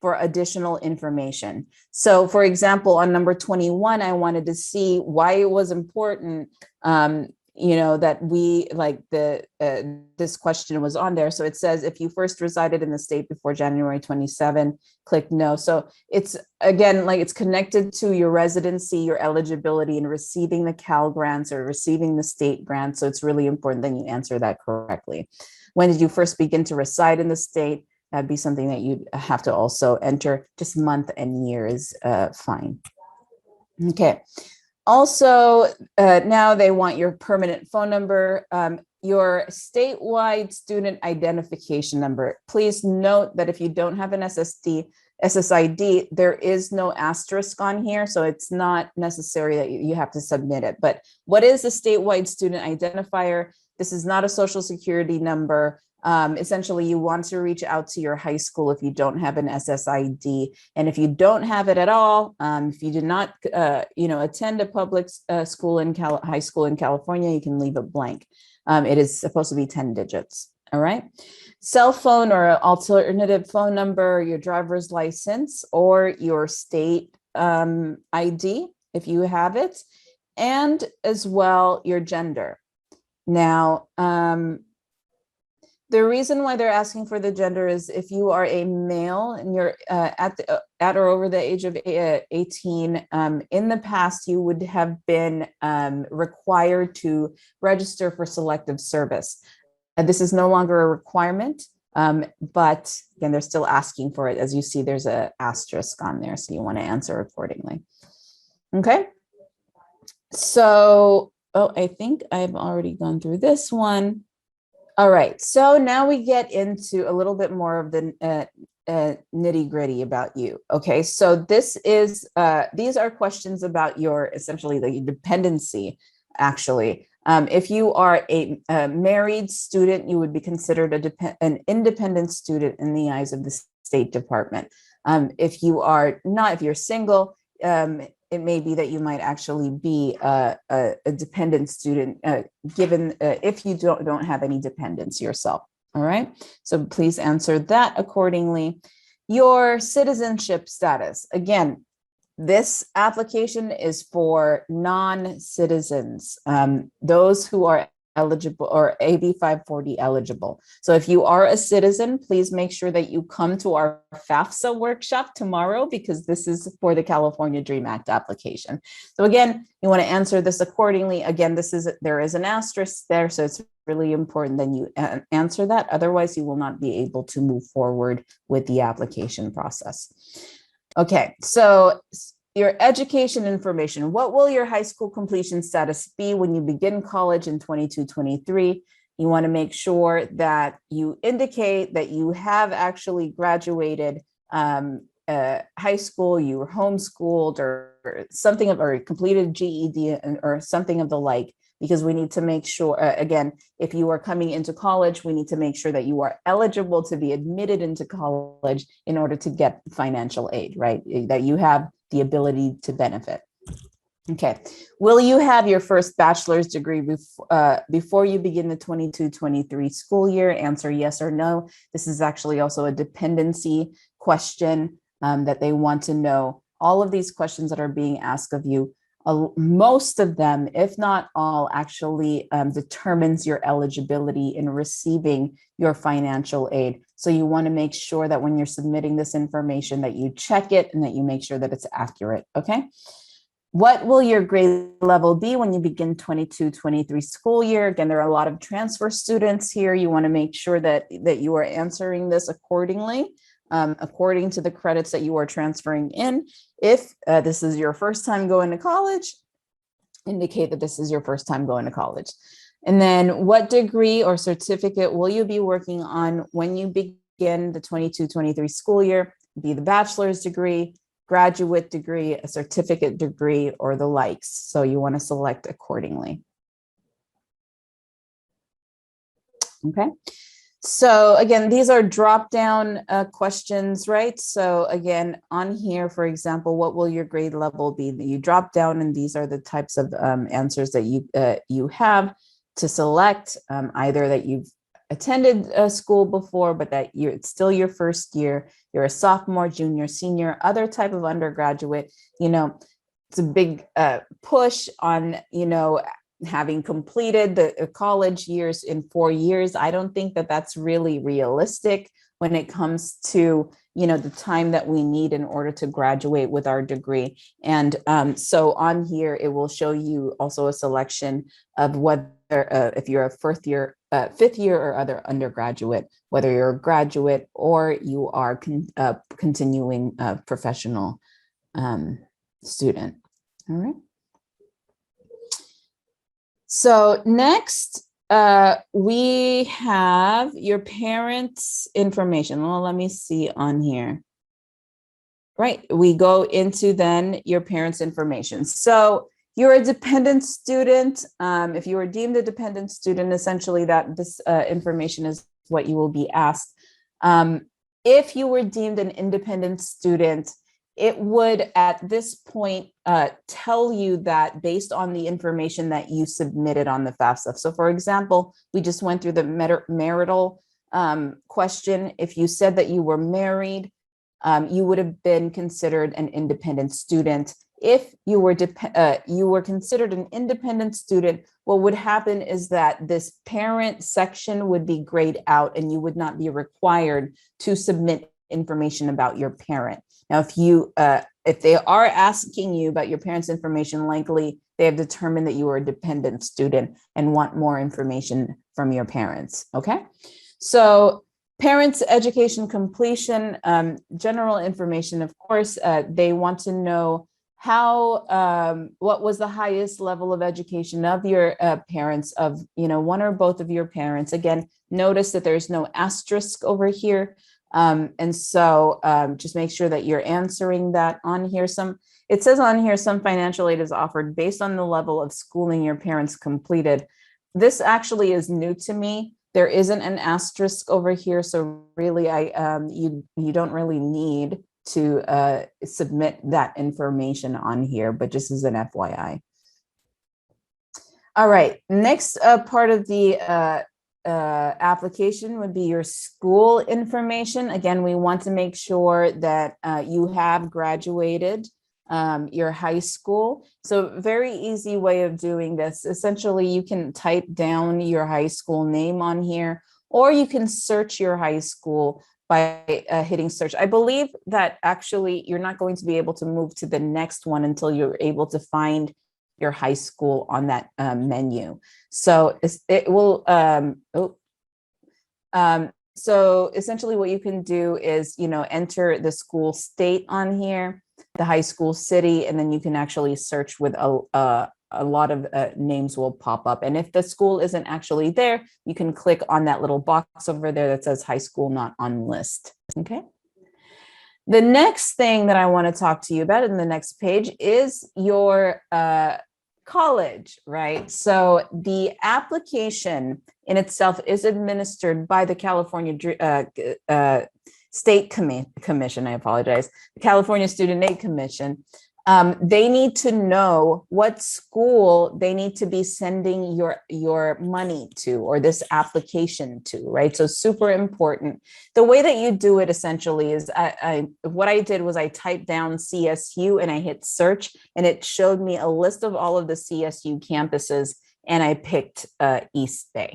for additional information. So for example, on number 21, I wanted to see why it was important, you know, that we like this question was on there. So it says, if you first resided in the state before January 27, click no. So it's, again, like it's connected to your residency, your eligibility, and receiving the Cal grants or receiving the state grants. So it's really important that you answer that correctly. When did you first begin to reside in the state? That'd be something that you'd have to also enter. Just month and year is fine. Okay. Also, now they want your permanent phone number, your statewide student identification number. Please note that if you don't have an SSID, there is no asterisk on here, so it's not necessary that you have to submit it. But what is a statewide student identifier? This is not a social security number. Essentially, you want to reach out to your high school if you don't have an SSID. And if you don't have it at all, if you did not attend a public school in high school in California, you can leave it blank. It is supposed to be 10 digits. All right. Cell phone or alternative phone number, your driver's license or your state ID, if you have it, and as well your gender. Now, the reason why they're asking for the gender is if you are a male and you're at or over the age of 18, in the past, you would have been required to register for selective service. This is no longer a requirement, but again, they're still asking for it. As you see, there's an asterisk on there, so you want to answer accordingly. Okay. So, I think I've already gone through this one. All right, so now we get into a little bit more of the nitty gritty about you. Okay, so these are questions about your essentially the dependency, actually. If you are a married student, you would be considered an independent student in the eyes of the State Department. If you are not, if you're single, it may be that you might actually be a dependent student, given if you don't have any dependents yourself. All right, so please answer that accordingly. Your citizenship status. Again, this application is for non-citizens, those who are eligible or AB 540 eligible. So if you are a citizen, please make sure that you come to our FAFSA workshop tomorrow, because this is for the California Dream Act application. So again, you want to answer this accordingly. Again, there is an asterisk there, so it's really important that you answer that. Otherwise, you will not be able to move forward with the application process. Okay, so your education information. What will your high school completion status be when you begin college in 22-23? You want to make sure that you indicate that you have actually graduated high school, you were homeschooled or something or completed GED or something of the like, because we need to make sure, again, if you are coming into college, we need to make sure that you are eligible to be admitted into college in order to get financial aid, right? That you have the ability to benefit. Okay. Will you have your first bachelor's degree before you begin the 22-23 school year? Answer yes or no. This is actually also a dependency question that they want to know. All of these questions that are being asked of you, most of them, if not all, actually determines your eligibility in receiving your financial aid. So you want to make sure that when you're submitting this information that you check it and that you make sure that it's accurate, okay? What will your grade level be when you begin 22-23 school year? Again, there are a lot of transfer students here. You want to make sure that you are answering this accordingly, according to the credits that you are transferring in. If this is your first time going to college, indicate that this is your first time going to college. And then what degree or certificate will you be working on when you begin the 22-23 school year? Be the bachelor's degree, graduate degree, a certificate degree, or the likes. So you want to select accordingly. Okay. So again, these are drop-down questions, right? So again, on here, for example, what will your grade level be? You drop down, and these are the types of answers that you have to select, either that you've attended school before, but that it's still your first year, you're a sophomore, junior, senior, other type of undergraduate. You know, it's a big push on, you know, having completed the college years in 4 years. I don't think that that's really realistic when it comes to, you know, the time that we need in order to graduate with our degree. And so on here, it will show you also a selection of whether if you're a fifth year or other undergraduate, whether you're a graduate or you are continuing professional student. All right. So next, we have your parents' information. Well, let me see on here. Right, we go into then your parents' information. So you're a dependent student. If you are deemed a dependent student, essentially that this information is what you will be asked. If you were deemed an independent student, it would at this point tell you that based on the information that you submitted on the FAFSA. So for example, we just went through the marital question. If you said that you were married, you would have been considered an independent student. If you were considered an independent student, what would happen is that this parent section would be grayed out and you would not be required to submit information about your parent. Now, if they are asking you about your parents' information, likely they have determined that you are a dependent student and want more information from your parents, okay? So parents' education completion, general information, of course, they want to know what was the highest level of education of your parents, of, you know, one or both of your parents. Again, notice that there's no asterisk over here. And so just make sure that you're answering that on here. It says on here, some financial aid is offered based on the level of schooling your parents completed. This actually is new to me. There isn't an asterisk over here. So really, you don't really need to submit that information on here, but just as an FYI. All right, next part of the application would be your school information. Again, we want to make sure that you have graduated your high school. So very easy way of doing this. Essentially, you can type down your high school name on here, or you can search your high school by hitting search. I believe that actually you're not going to be able to move to the next one until you're able to find your high school on that menu. So it will, so essentially what you can do is, you know, enter the school state on here, the high school city, and then you can actually search with a a lot of names will pop up. And if the school isn't actually there, you can click on that little box over there that says high school not on list. Okay. The next thing that I want to talk to you about in the next page is your college, right? So the application in itself is administered by the California State Commission, I apologize, the California Student Aid Commission. They need to know what school they need to be sending your money to, or this application to, right? So super important. The way that you do it essentially is what I did was I typed down CSU and I hit search, and it showed me a list of all of the CSU campuses, and I picked East Bay.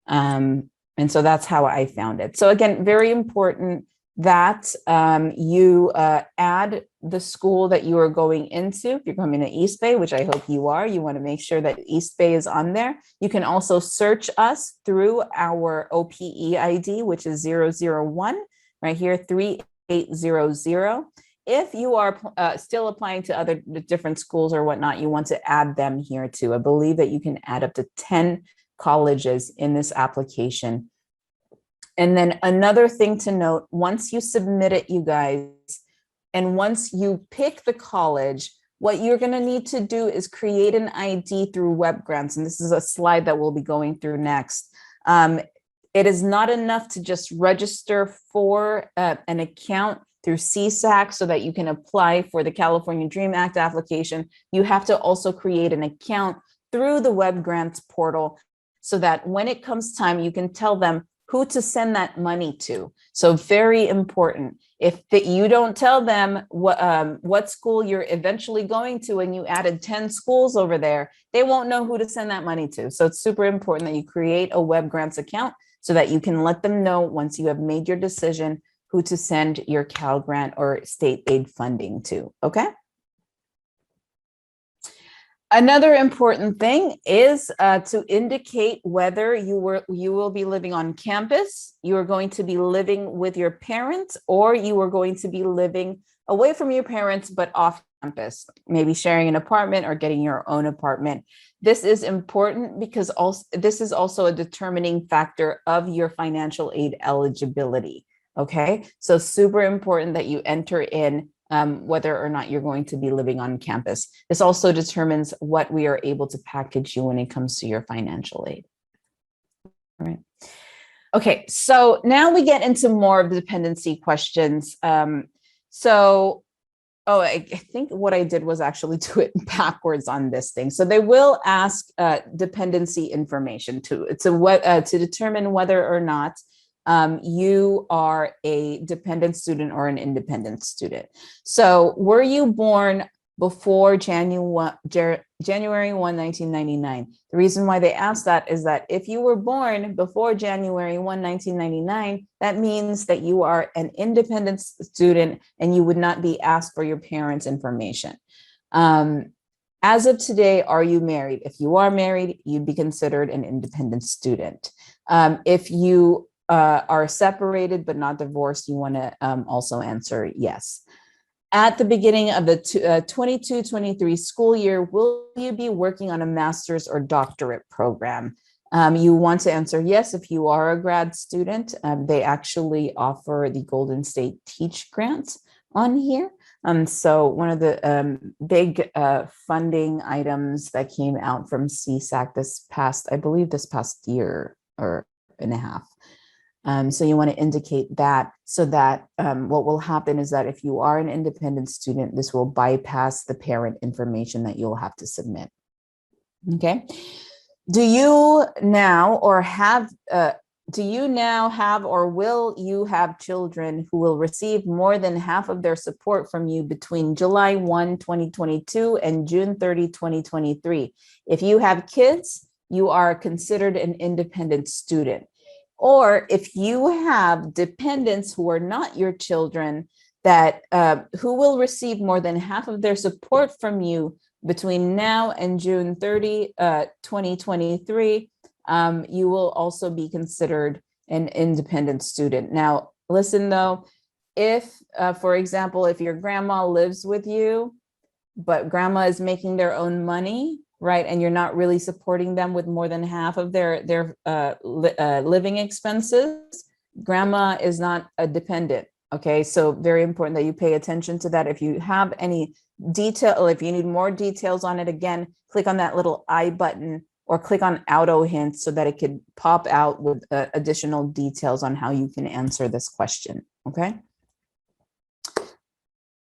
And so that's how I found it. So again, very important that you add the school that you are going into. If you're coming to East Bay, which I hope you are, you want to make sure that East Bay is on there. You can also search us through our OPE ID, which is 001, right here, 3800. If you are still applying to other different schools or whatnot, you want to add them here too. I believe that you can add up to 10 colleges in this application. And then another thing to note, once you submit it, you guys, and once you pick the college, what you're going to need to do is create an ID through web grants. And this is a slide that we'll be going through next. It is not enough to just register for an account through CSAC so that you can apply for the California Dream Act application. You have to also create an account through the web grants portal so that when it comes time, you can tell them who to send that money to. So very important. If you don't tell them what school you're eventually going to, and you added 10 schools over there, they won't know who to send that money to. So it's super important that you create a web grants account so that you can let them know once you have made your decision who to send your Cal Grant or state aid funding to, okay? Another important thing is to indicate whether you will be living on campus, you are going to be living with your parents, or you are going to be living away from your parents but off campus, maybe sharing an apartment or getting your own apartment. This is important because this is also a determining factor of your financial aid eligibility. Okay, so super important that you enter in whether or not you're going to be living on campus. This also determines what we are able to package you when it comes to your financial aid. All right. Okay, so now we get into more of the dependency questions. I think what I did was actually do it backwards on this thing. So they will ask dependency information to determine whether or not you are a dependent student or an independent student. So were you born before January 1, 1999? The reason why they asked that is that if you were born before January 1, 1999, that means that you are an independent student and you would not be asked for your parents' information. As of today, are you married? If you are married, you'd be considered an independent student. If you are separated but not divorced, you want to also answer yes. At the beginning of the 22-23 school year, will you be working on a master's or doctorate program? You want to answer yes if you are a grad student. They actually offer the Golden State Teach Grant on here. So one of the big funding items that came out from CSAC this past year or and a half. So you want to indicate that so that what will happen is that if you are an independent student, this will bypass the parent information that you'll have to submit. Okay. Do you now have or will you have children who will receive more than half of their support from you between July 1, 2022 and June 30, 2023? If you have kids, you are considered an independent student. Or if you have dependents who are not your children that who will receive more than half of their support from you between now and June 30, 2023, you will also be considered an independent student. Now, listen though, if, for example, if your grandma lives with you, but grandma is making their own money, right, and you're not really supporting them with more than half of their living expenses, grandma is not a dependent. Okay, so very important that you pay attention to that. If you have any detail, if you need more details on it, again, click on that little I button or click on auto hints so that it could pop out with additional details on how you can answer this question. Okay.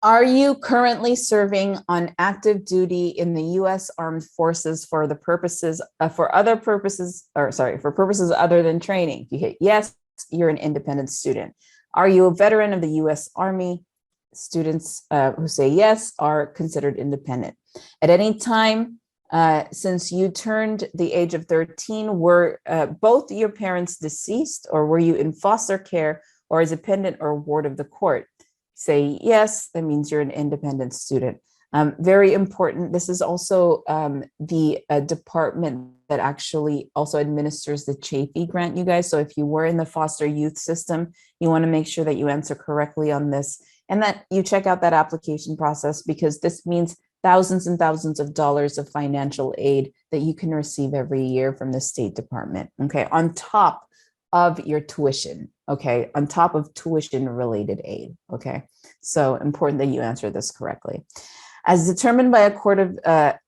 Are you currently serving on active duty in the U.S. Armed Forces for the purposes for purposes other than training? If you hit yes, you're an independent student. Are you a veteran of the U.S. Army? Students who say yes are considered independent. At any time since you turned the age of 13, were both your parents deceased, or were you in foster care or as a dependent or ward of the court? Say yes, that means you're an independent student. Very important. This is also the department that actually also administers the CHAFE grant, you guys. So if you were in the foster youth system, you want to make sure that you answer correctly on this and that you check out that application process, because this means thousands and thousands of dollars of financial aid that you can receive every year from the State Department, okay, on top of your tuition, okay, on top of tuition related aid, okay? So important that you answer this correctly. As determined by a court of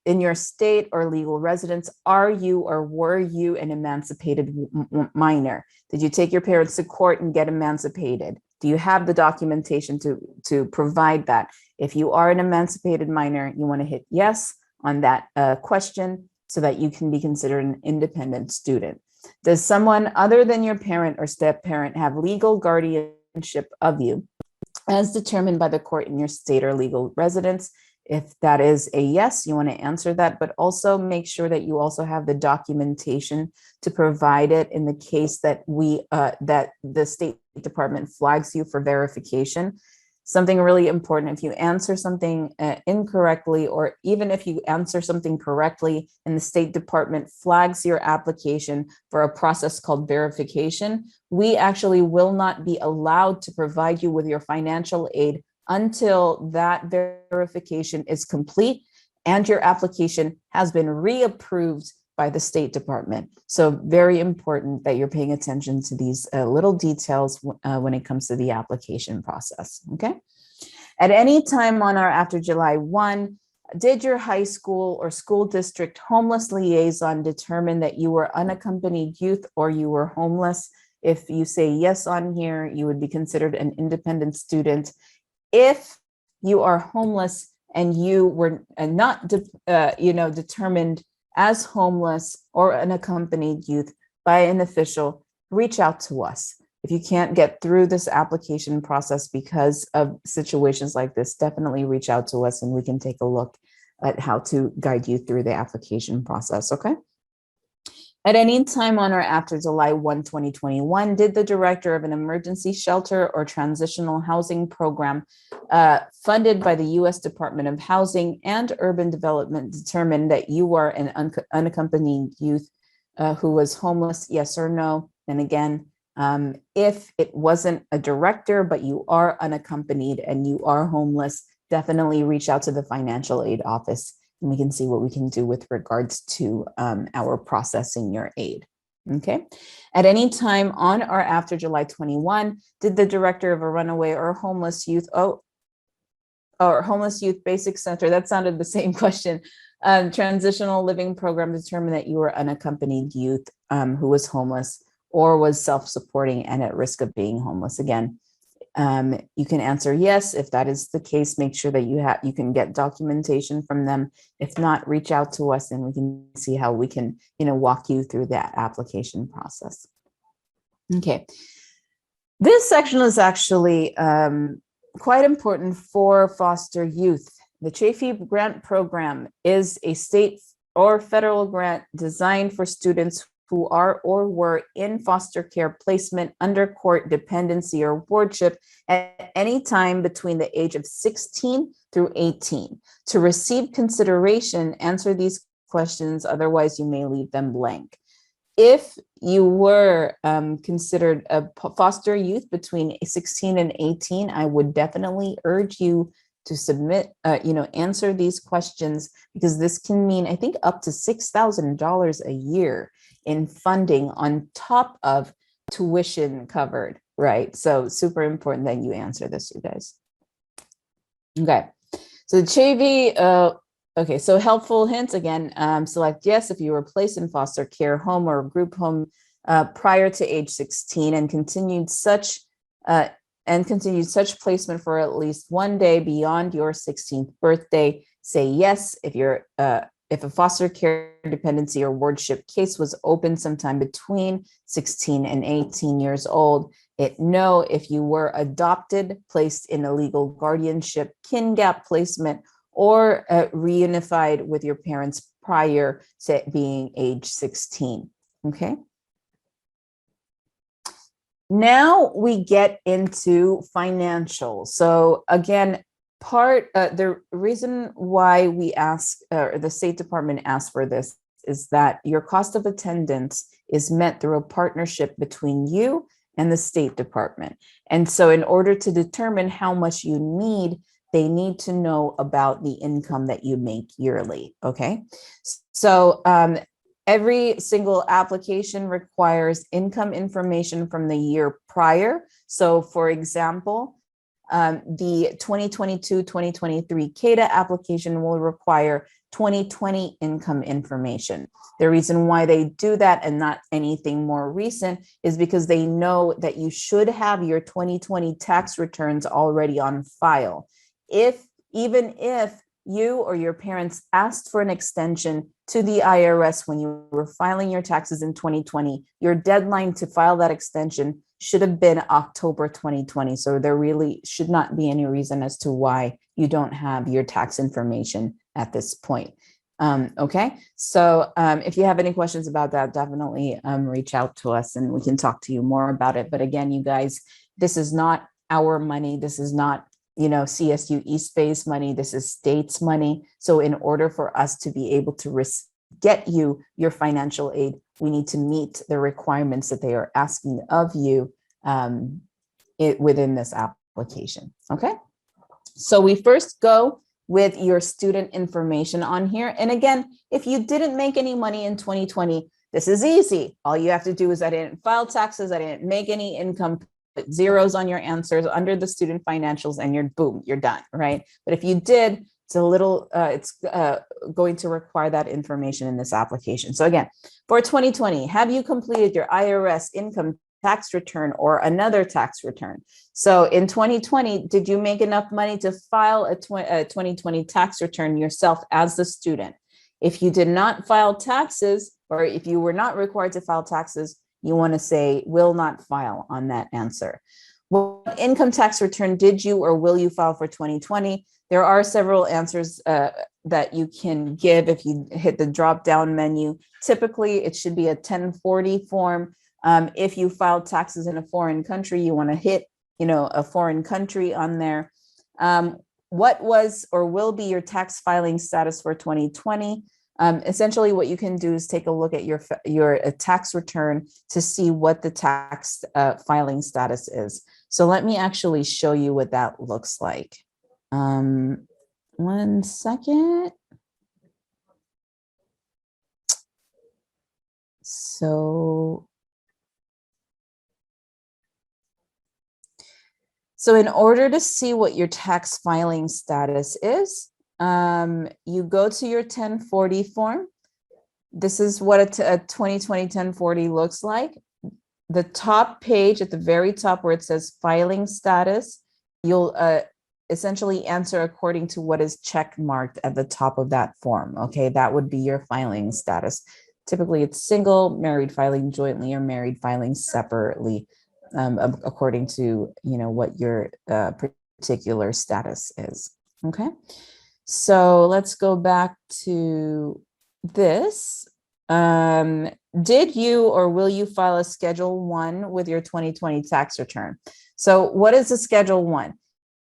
in your state or legal residence, are you or were you an emancipated minor? Did you take your parents to court and get emancipated? Do you have the documentation to provide that? If you are an emancipated minor, you want to hit yes on that question so that you can be considered an independent student. Does someone other than your parent or step parent have legal guardianship of you as determined by the court in your state or legal residence? If that is a yes, you want to answer that, but also make sure that you also have the documentation to provide it in the case that that the State Department flags you for verification. Something really important, if you answer something incorrectly, or even if you answer something correctly and the State Department flags your application for a process called verification, we actually will not be allowed to provide you with your financial aid until that verification is complete and your application has been reapproved by the State Department. So very important that you're paying attention to these little details when it comes to the application process, okay? At any time on or after July 1, did your high school or school district homeless liaison determine that you were unaccompanied youth or you were homeless? If you say yes on here, you would be considered an independent student. If you are homeless and you were not determined as homeless or unaccompanied youth by an official, reach out to us. If you can't get through this application process because of situations like this, definitely reach out to us and we can take a look at how to guide you through the application process, okay? At any time on or after July 1, 2021, did the director of an emergency shelter or transitional housing program funded by the U.S. Department of Housing and Urban Development determine that you were an unaccompanied youth who was homeless, yes or no? And again, if it wasn't a director, but you are unaccompanied and you are homeless, definitely reach out to the financial aid office and we can see what we can do with regards to our processing your aid, okay? At any time on or after July 21, did the director of a runaway or homeless youth, or homeless youth basic center, that sounded the same question, transitional living program determine that you were unaccompanied youth who was homeless or was self-supporting and at risk of being homeless? Again, you can answer yes. If that is the case, make sure that you can get documentation from them. If not, reach out to us and we can see how we can, walk you through that application process. Okay. This section is actually quite important for foster youth. The CHAFE grant program is a state or federal grant designed for students who are or were in foster care placement, under court dependency, or wardship at any time between the age of 16 through 18. To receive consideration, answer these questions, otherwise you may leave them blank. If you were considered a foster youth between 16 and 18, I would definitely urge you to submit, answer these questions, because this can mean, I think, up to $6,000 a year in funding on top of tuition covered, right? So super important that you answer this, you guys. Okay, so the JV, okay, so helpful hints again, select yes if you were placed in foster care home or group home prior to age 16 and continued such placement for at least one day beyond your 16th birthday. Say yes if you're if a foster care dependency or wardship case was open sometime between 16 and 18 years old. Hit no if you were adopted, placed in a legal guardianship, kin gap placement, or reunified with your parents prior to being age 16. Okay. Now we get into financials. So again, the reason why we ask, or the State Department asked for this, is that your cost of attendance is met through a partnership between you and the State Department. And so in order to determine how much you need, they need to know about the income that you make yearly, okay? So every single application requires income information from the year prior. So for example, the 2022-2023 CADAA application will require 2020 income information. The reason why they do that and not anything more recent is because they know that you should have your 2020 tax returns already on file. Even if you or your parents asked for an extension to the IRS when you were filing your taxes in 2020, your deadline to file that extension should have been October 2020. So there really should not be any reason as to why you don't have your tax information at this point. Okay, so if you have any questions about that, definitely reach out to us and we can talk to you more about it. But again, you guys, this is not our money. This is not, CSU East Bay's money. This is state's money. So in order for us to be able to get you your financial aid, we need to meet the requirements that they are asking of you within this application. Okay, so we first go with your student information on here. And again, if you didn't make any money in 2020, this is easy. All you have to do is I didn't file taxes, I didn't make any income, put zeros on your answers under the student financials, and you're done, right? But if you did, it's going to require that information in this application. So again, for 2020, have you completed your IRS income tax return or another tax return? So in 2020, did you make enough money to file a 2020 tax return yourself as the student? If you did not file taxes, or if you were not required to file taxes, you want to say will not file on that answer. What income tax return did you or will you file for 2020? There are several answers that you can give if you hit the drop down menu. Typically, it should be a 1040 form. If you filed taxes in a foreign country, you want to hit, a foreign country on there. What was or will be your tax filing status for 2020? Essentially, what you can do is take a look at your tax return to see what the tax filing status is. So let me actually show you what that looks like. 1 second. So in order to see what your tax filing status is, you go to your 1040 form. This is what a 2020 1040 looks like. The top page at the very top where it says filing status, you'll essentially answer according to what is check marked at the top of that form. Okay, that would be your filing status. Typically it's single, married filing jointly, or married filing separately, according to what your particular status is. Okay, so let's go back to this. Did you or will you file a Schedule 1 with your 2020 tax return? So what is a Schedule 1?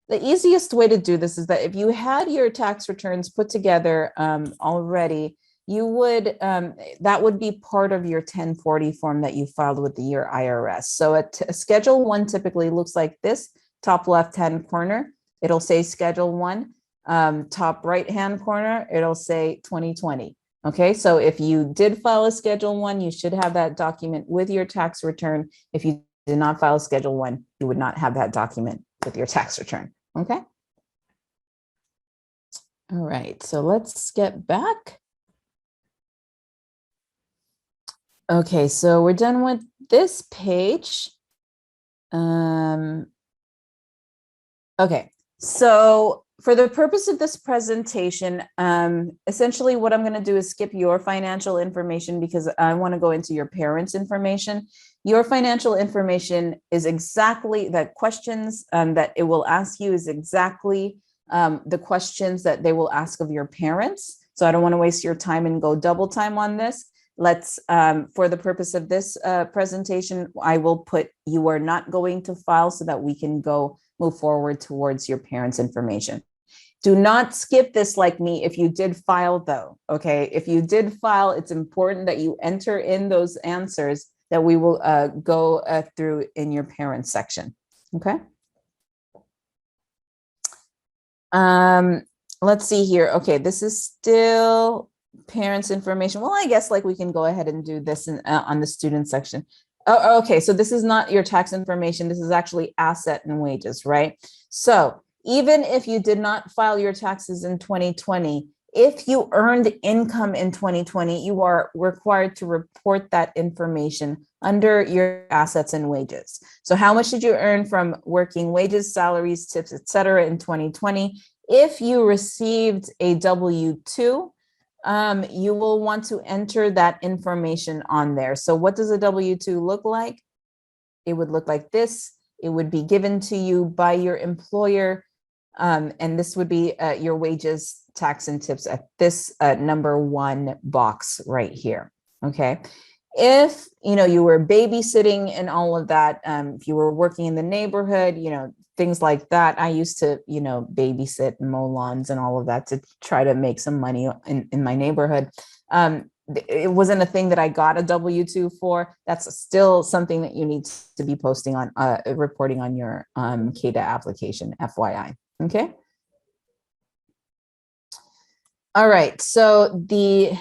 The easiest way to do this is that if you had your tax returns put together already, you would, that would be part of your 1040 form that you filed with your IRS. So a Schedule 1 typically looks like this, top left-hand corner. it'll say Schedule 1. Top right-hand corner, it'll say 2020. Okay, so if you did file a Schedule 1, you should have that document with your tax return. If you did not file a Schedule 1, you would not have that document with your tax return. Okay. All right, so let's get back. Okay, so we're done with this page. Okay, so for the purpose of this presentation, essentially what I'm going to do is skip your financial information because I want to go into your parents' information. Your financial information is exactly that questions that it will ask you is exactly the questions that they will ask of your parents. So I don't want to waste your time and go double time on this. Let's, for the purpose of this presentation, I will put you are not going to file so that we can go move forward towards your parents' information. Do not skip this like me if you did file though, okay? If you did file, it's important that you enter in those answers that we will go through in your parents section, okay? Let's see here. Okay, this is still parents' information. Well, I guess like we can go ahead and do this in, on the student section. Oh, okay, so this is not your tax information. This is actually asset and wages, right? So even if you did not file your taxes in 2020, if you earned income in 2020, you are required to report that information under your assets and wages. So how much did you earn from working wages, salaries, tips, etc. in 2020? If you received a W-2, you will want to enter that information on there. So what does a W-2 look like? It would look like this. It would be given to you by your employer. And this would be your wages, tax, and tips at this number 1 box right here. Okay. If, you know, you were babysitting and all of that, if you were working in the neighborhood, you know, things like that. I used to, you know, babysit and mow lawns and all of that to try to make some money in my neighborhood. It wasn't a thing that I got a W-2 for. That's still something that you need to be posting on, reporting on your CADAA application, FYI. Okay. All right. So the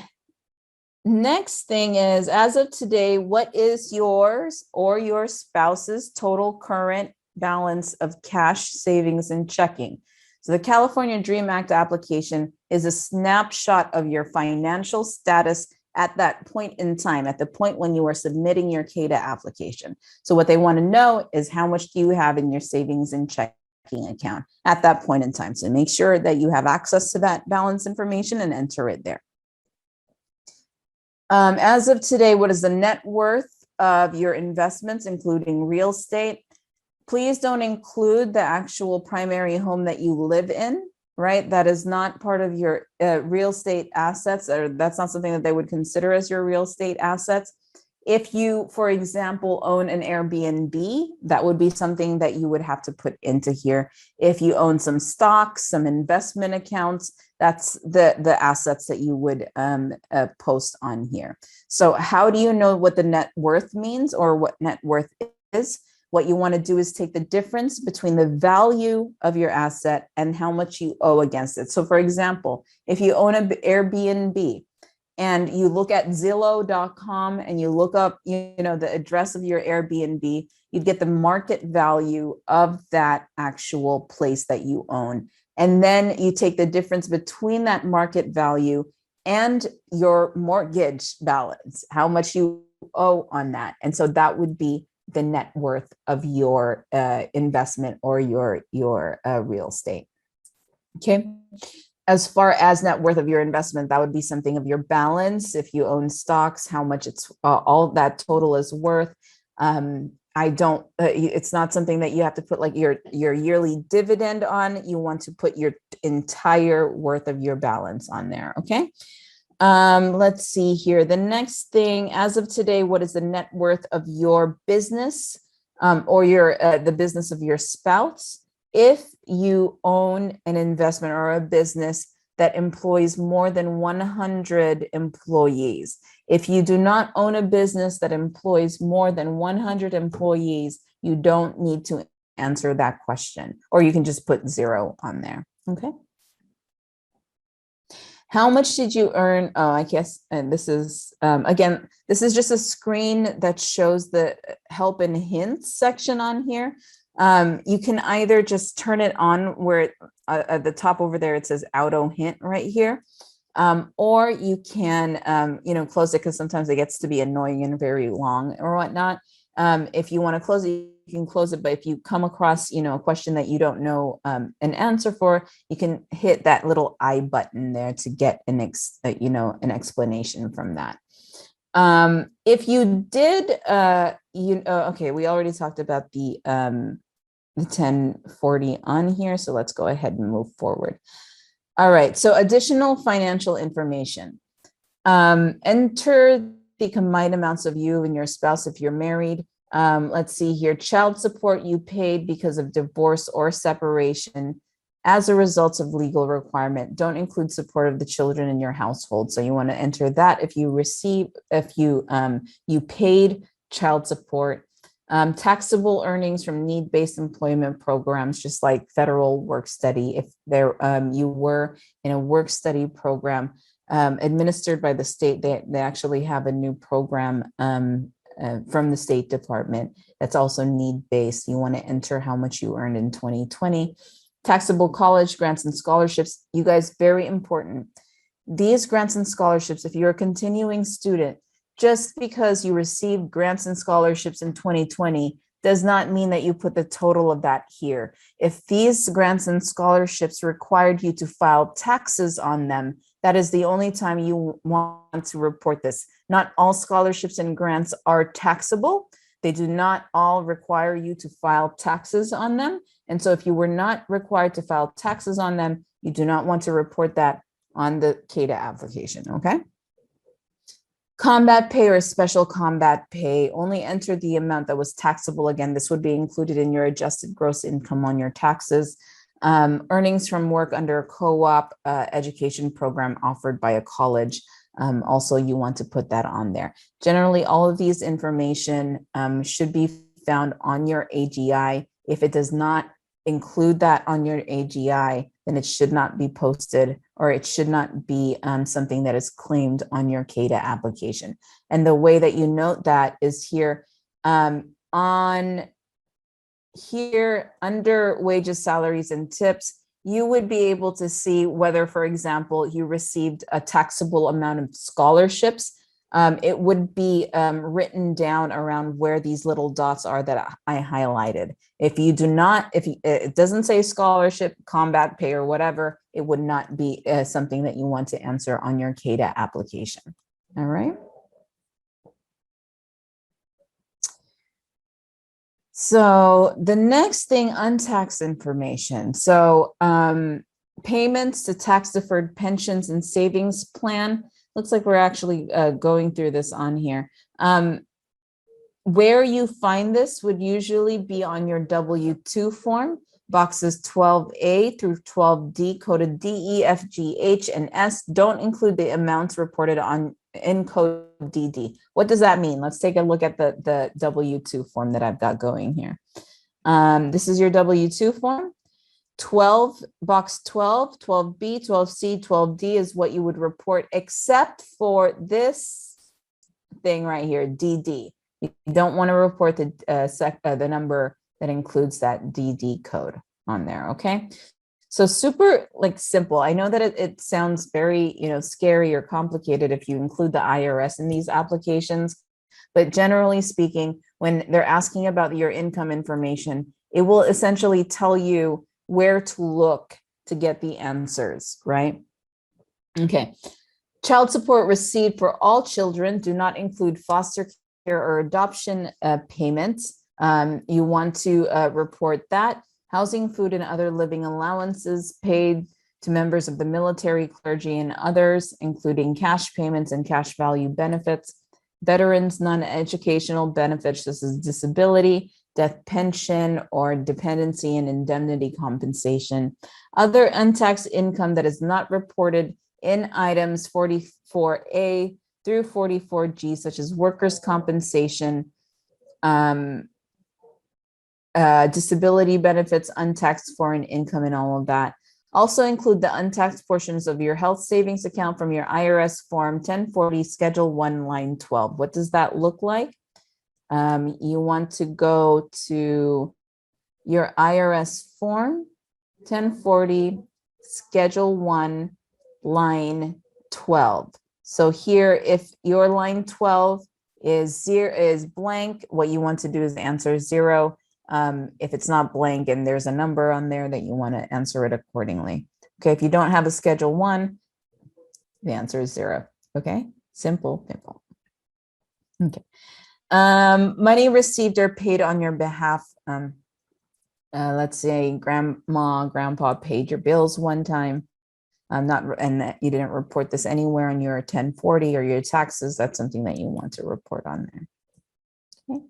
next thing is, as of today, what is yours or your spouse's total current balance of cash, savings, and checking? So the California DREAM Act application is a snapshot of your financial status at that point in time, at the point when you are submitting your CADAA application. So what they want to know is how much do you have in your savings and checking account at that point in time. So make sure that you have access to that balance information and enter it there. As of today, what is the net worth of your investments, including real estate? Please don't include the actual primary home that you live in, right? That is not part of your real estate assets, or that's not something that they would consider as your real estate assets. If you, for example, own an Airbnb, that would be something that you would have to put into here. If you own some stocks, some investment accounts, that's the assets that you would post on here. So how do you know what the net worth means or what net worth is? What you want to do is take the difference between the value of your asset and how much you owe against it. So for example, if you own an Airbnb, and you look at Zillow.com and you look up, you know, the address of your Airbnb, you'd get the market value of that actual place that you own. And then you take the difference between that market value and your mortgage balance, how much you owe on that. And so that would be the net worth of your investment or your real estate. Okay. As far as net worth of your investment, that would be something of your balance. If you own stocks, how much it's all that total is worth. It's not something that you have to put like your yearly dividend on. You want to put your entire worth of your balance on there. Okay. Let's see here. The next thing, as of today, what is the net worth of your business or the business of your spouse? If you own an investment or a business that employs more than 100 employees, if you do not own a business that employs more than 100 employees, you don't need to answer that question, or you can just put 0 on there. Okay. How much did you earn? Oh, I guess, and this is, again, this is just a screen that shows the help and hints section on here. You can either just turn it on where at the top over there, it says auto hint right here. Or you can, close it, because sometimes it gets to be annoying and very long or whatnot. If you want to close it, you can close it. But if you come across, a question that you don't know an answer for, you can hit that little I button there to get an explanation from that. If you did, okay, we already talked about the 1040 on here. So let's go ahead and move forward. All right, so additional financial information. Enter the combined amounts of you and your spouse if you're married. Let's see here, child support you paid because of divorce or separation as a result of legal requirement. Don't include support of the children in your household. So you want to enter that if you you paid child support. Taxable earnings from need-based employment programs, just like federal work study. If you were in a work study program administered by the state, they actually have a new program from the State Department that's also need-based. You want to enter how much you earned in 2020. Taxable college grants and scholarships. You guys, very important. These grants and scholarships, if you're a continuing student, just because you received grants and scholarships in 2020 does not mean that you put the total of that here. If these grants and scholarships required you to file taxes on them, that is the only time you want to report this. Not all scholarships and grants are taxable. They do not all require you to file taxes on them. And so if you were not required to file taxes on them, you do not want to report that on the CADAA application, okay? Combat pay or special combat pay, only enter the amount that was taxable. Again, this would be included in your adjusted gross income on your taxes. Earnings from work under a co-op education program offered by a college. Also, you want to put that on there. Generally, all of these information should be found on your AGI. If it does not include that on your AGI, then it should not be posted, or it should not be something that is claimed on your CADAA application. And the way that you note that is here on here under wages, salaries, and tips. You would be able to see whether, for example, you received a taxable amount of scholarships. It would be written down around where these little dots are that I highlighted. If you do not, if it doesn't say scholarship, combat pay, or whatever, it would not be something that you want to answer on your CADAA application. All right. So the next thing, untaxed information. So payments to tax deferred pensions and savings plan. Looks like we're actually going through this on here. Where you find this would usually be on your W-2 form, boxes 12A through 12D, coded D, E, F, G, H, and S. Don't include the amounts reported in code DD. What does that mean? Let's take a look at the W-2 form that I've got going here. This is your W-2 form. 12, box 12, 12B, 12C, 12D is what you would report, except for this thing right here, DD. You don't want to report the number that includes that DD code on there, okay? So super simple. I know that it sounds very, scary or complicated if you include the IRS in these applications, but generally speaking, when they're asking about your income information, it will essentially tell you where to look to get the answers, right? Okay. Child support received for all children do not include foster care or adoption payments. You want to report that. Housing, food, and other living allowances paid to members of the military, clergy, and others, including cash payments and cash value benefits. Veterans, non-educational benefits, this is disability, death pension, or dependency and indemnity compensation. Other untaxed income that is not reported in items 44A through 44G, such as workers' compensation, disability benefits, untaxed foreign income, and all of that. Also include the untaxed portions of your health savings account from your IRS Form 1040 Schedule 1, line 12. What does that look like? You want to go to your IRS Form 1040 Schedule 1, line 12. So here, if your line 12 is blank, what you want to do is answer 0. If it's not blank and there's a number on there, that you want to answer it accordingly. Okay, if you don't have a Schedule 1, the answer is 0. Okay, simple. Okay. Money received or paid on your behalf. Let's say grandma, grandpa paid your bills one time. And you didn't report this anywhere on your 1040 or your taxes. That's something that you want to report on there. Okay.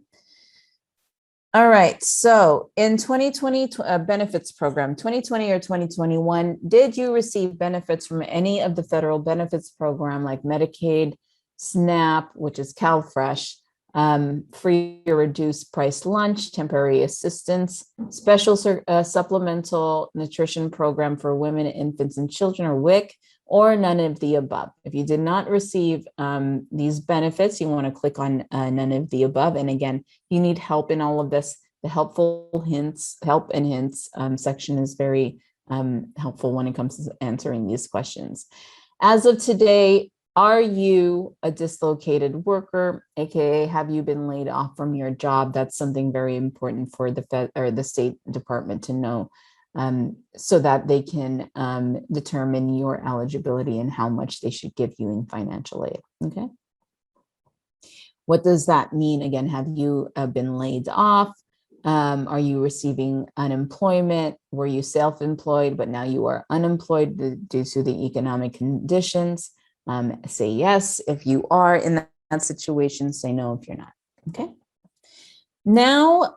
All right. So in 2020 benefits program, 2020 or 2021, did you receive benefits from any of the federal benefits program like Medicaid, SNAP, which is CalFresh, free or reduced price lunch, temporary assistance, special supplemental nutrition program for women, infants, and children, or WIC, or none of the above? If you did not receive these benefits, you want to click on none of the above. And again, you need help in all of this. The help and hints section is very helpful when it comes to answering these questions. As of today, are you a dislocated worker, aka have you been laid off from your job? That's something very important for the State Department to know, so that they can determine your eligibility and how much they should give you in financial aid. Okay. What does that mean? Again, have you been laid off? Are you receiving unemployment? Were you self-employed, but now you are unemployed due to the economic conditions? Say yes if you are in that situation, say no if you're not. Okay. Now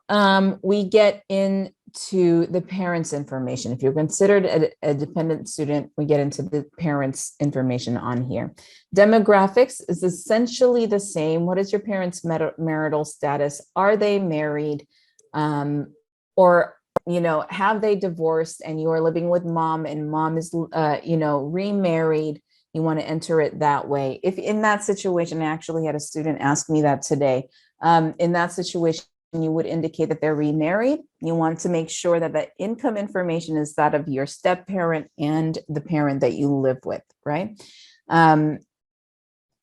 we get into the parents' information. If you're considered a dependent student, we get into the parents' information on here. Demographics is essentially the same. What is your parents' marital status? Are they married? Or have they divorced and you are living with mom and mom is remarried? You want to enter it that way. If in that situation, I actually had a student ask me that today. In that situation, you would indicate that they're remarried. You want to make sure that the income information is that of your step parent and the parent that you live with, right?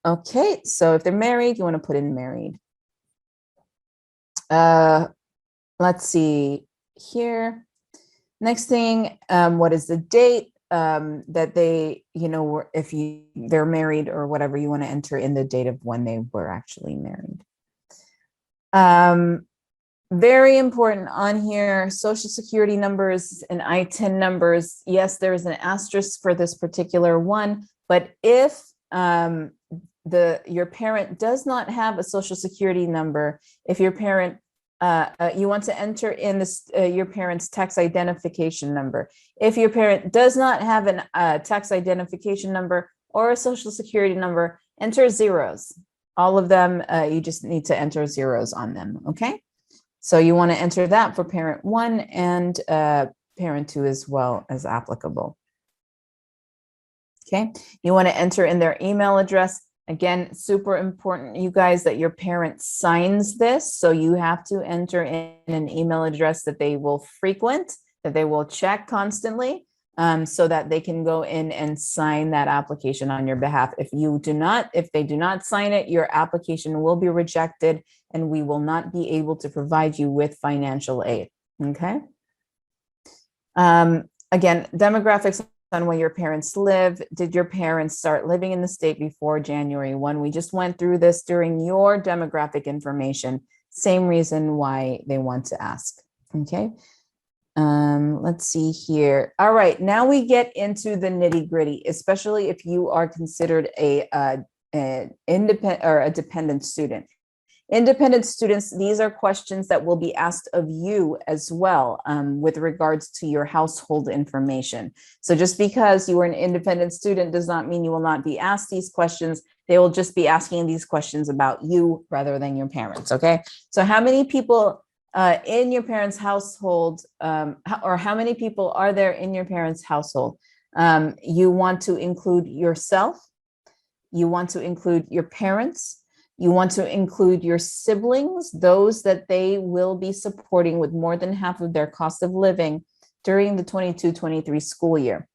Okay, so if they're married, you want to put in married. Let's see here. Next thing, what is the date? That they, if they're married or whatever, you want to enter in the date of when they were actually married. Very important on here, Social Security numbers and ITIN numbers. Yes, there is an asterisk for this particular one, but if your parent does not have a Social Security number, if your parent you want to enter in this your parent's tax identification number. If your parent does not have a tax identification number or a Social Security number, enter zeros. All of them, you just need to enter zeros on them, okay? So you want to enter that for parent 1 and parent 2 as well as applicable. Okay, you want to enter in their email address. Again, super important, you guys, that your parent signs this. So you have to enter in an email address that they will frequent, that they will check constantly, so that they can go in and sign that application on your behalf. If they do not sign it, your application will be rejected and we will not be able to provide you with financial aid. Okay. Again, demographics on where your parents live. Did your parents start living in the state before January 1? We just went through this during your demographic information. Same reason why they want to ask. Okay. Let's see here. All right, now we get into the nitty gritty, especially if you are considered an independent or a dependent student. Independent students, these are questions that will be asked of you as well, with regards to your household information. So just because you are an independent student does not mean you will not be asked these questions. They will just be asking these questions about you rather than your parents, okay? So how many people in your parents' household, or how many people are there in your parents' household? You want to include yourself, you want to include your parents, you want to include your siblings, those that they will be supporting with more than half of their cost of living during the 22-23 school year.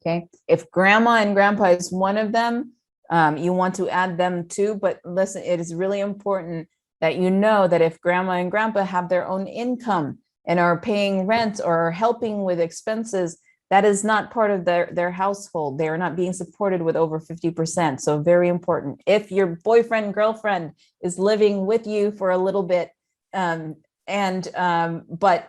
Okay, if grandma and grandpa is one of them, you want to add them too, but listen, it is really important that you know that if grandma and grandpa have their own income and are paying rent or are helping with expenses, that is not part of their household. They are not being supported with over 50%. So very important. If your boyfriend, girlfriend is living with you for a little bit, but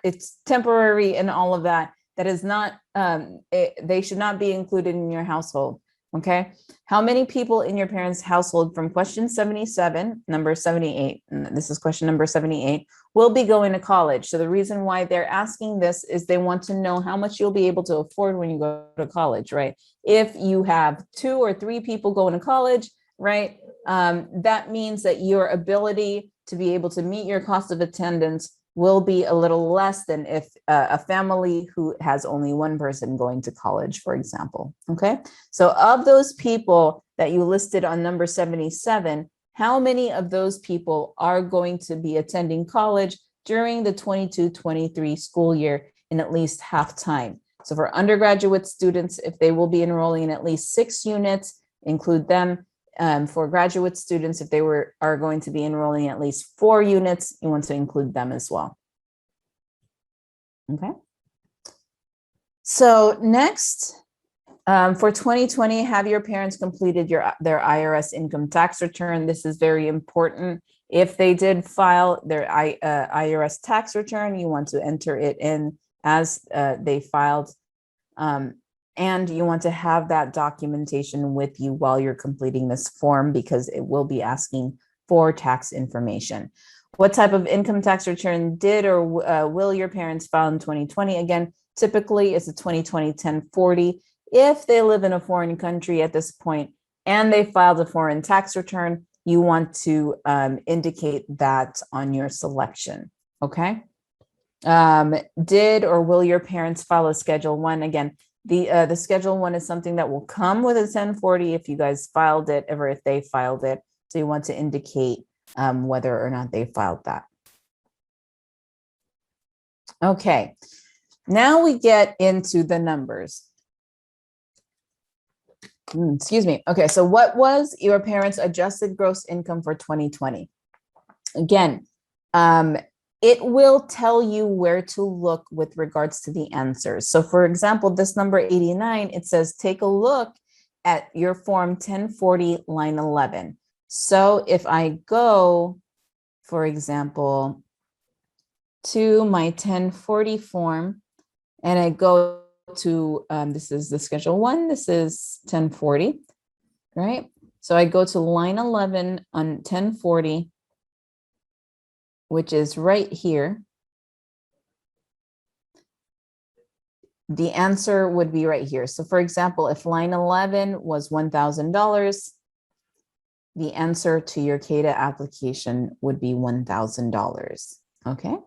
it's temporary and all of that, that is not, they should not be included in your household. Okay. How many people in your parents' household from question 77, number 78, and this is question number 78, will be going to college? So the reason why they're asking this is they want to know how much you'll be able to afford when you go to college, right? If you have 2 or 3 people going to college, right? That means that your ability to be able to meet your cost of attendance will be a little less than if a family who has only one person going to college, for example. Okay, so of those people that you listed on number 77, how many of those people are going to be attending college during the 22-23 school year in at least half time? So for undergraduate students, if they will be enrolling in at least 6 units, include them. For graduate students, if they are going to be enrolling in at least 4 units, you want to include them as well. Okay. So next, for 2020, have your parents completed their IRS income tax return? This is very important. If they did file their IRS tax return, you want to enter it in as they filed. And you want to have that documentation with you while you're completing this form, because it will be asking for tax information. What type of income tax return did or will your parents file in 2020? Again, typically it's a 2020 1040. If they live in a foreign country at this point and they filed a foreign tax return, you want to indicate that on your selection, okay? Did or will your parents file a Schedule 1? Again, the Schedule 1 is something that will come with a 1040 if you guys filed it, or if they filed it. So you want to indicate whether or not they filed that. Okay, now we get into the numbers. Excuse me. Okay, so what was your parents' adjusted gross income for 2020? Again, it will tell you where to look with regards to the answers. So for example, this number 89, it says, take a look at your form 1040 line 11. So if I go, for example, to my 1040 form and I go to, this is the Schedule 1, this is 1040, right? So I go to line 11 on 1040, which is right here. The answer would be right here. So for example, if line 11 was $1,000, the answer to your CADAA application would be $1,000, okay?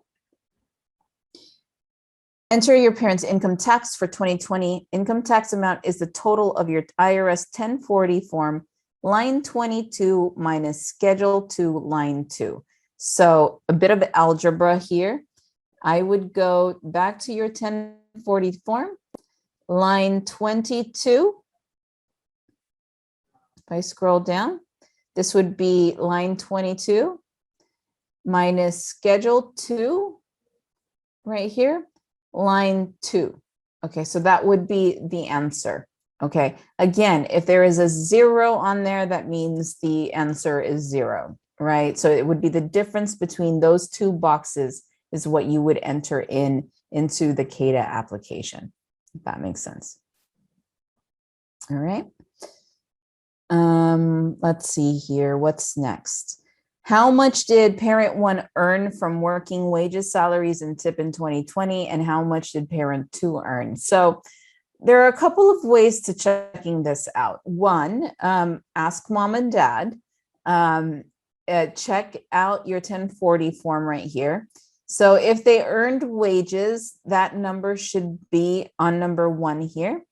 Enter your parents' income tax for 2020. Income tax amount is the total of your IRS 1040 form, line 22 minus Schedule 2, line 2. So a bit of algebra here. I would go back to your 1040 form, line 22. If I scroll down, this would be line 22 minus Schedule 2 right here, line 2. Okay, so that would be the answer. Okay, again, if there is a 0 on there, that means the answer is 0. Right? So it would be the difference between those 2 boxes is what you would enter into the CADAA application, if that makes sense. All right. Let's see here. What's next? How much did parent 1 earn from working wages, salaries, and tip in 2020? And how much did parent 2 earn? So there are a couple of ways to checking this out. One, ask mom and dad. Check out your 1040 form right here. So if they earned wages, that number should be on number 1 here.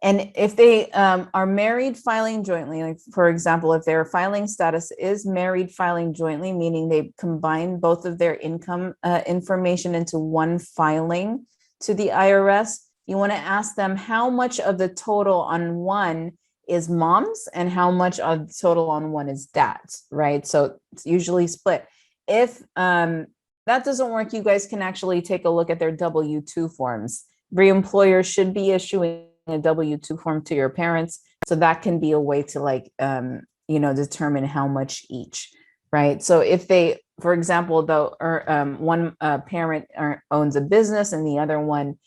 And if they are married filing jointly, like for example, if their filing status is married filing jointly, meaning they combine both of their income information into one filing to the IRS, you want to ask them how much of the total on one is mom's and how much of the total on one is dad's, right? So it's usually split. If that doesn't work, you guys can actually take a look at their W-2 forms. Every employer should be issuing a W-2 form to your parents. So that can be a way to like, determine how much each, right? So if they, for example, though, one parent owns a business and the other one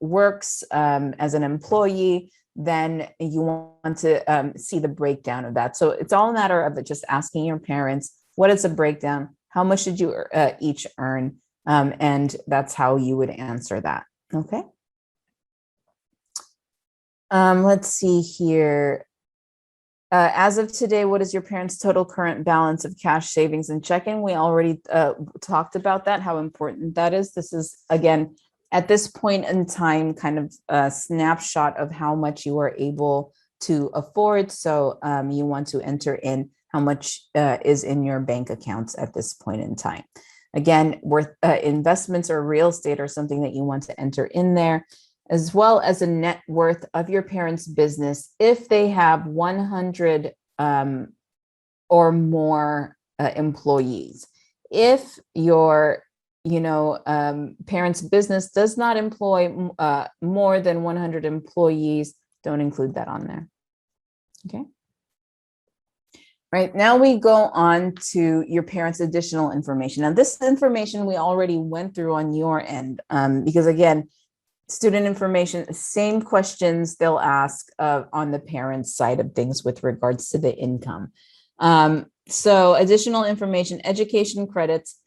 works as an employee, then you want to see the breakdown of that. So it's all a matter of just asking your parents, what is the breakdown? How much did you each earn? And that's how you would answer that. Okay. Let's see here. As of today, what is your parents' total current balance of cash, savings, and checking? We already talked about that, how important that is. This is, again, at this point in time, kind of a snapshot of how much you are able to afford. So you want to enter in how much is in your bank accounts at this point in time. Again, investments or real estate are something that you want to enter in there, as well as a net worth of your parents' business if they have 100 or more employees. If your parents' business does not employ more than 100 employees, don't include that on there. Okay. Right, now we go on to your parents' additional information. Now, this information we already went through on your end, because again, student information, same questions they'll ask on the parents' side of things with regards to the income. So additional information, education credits,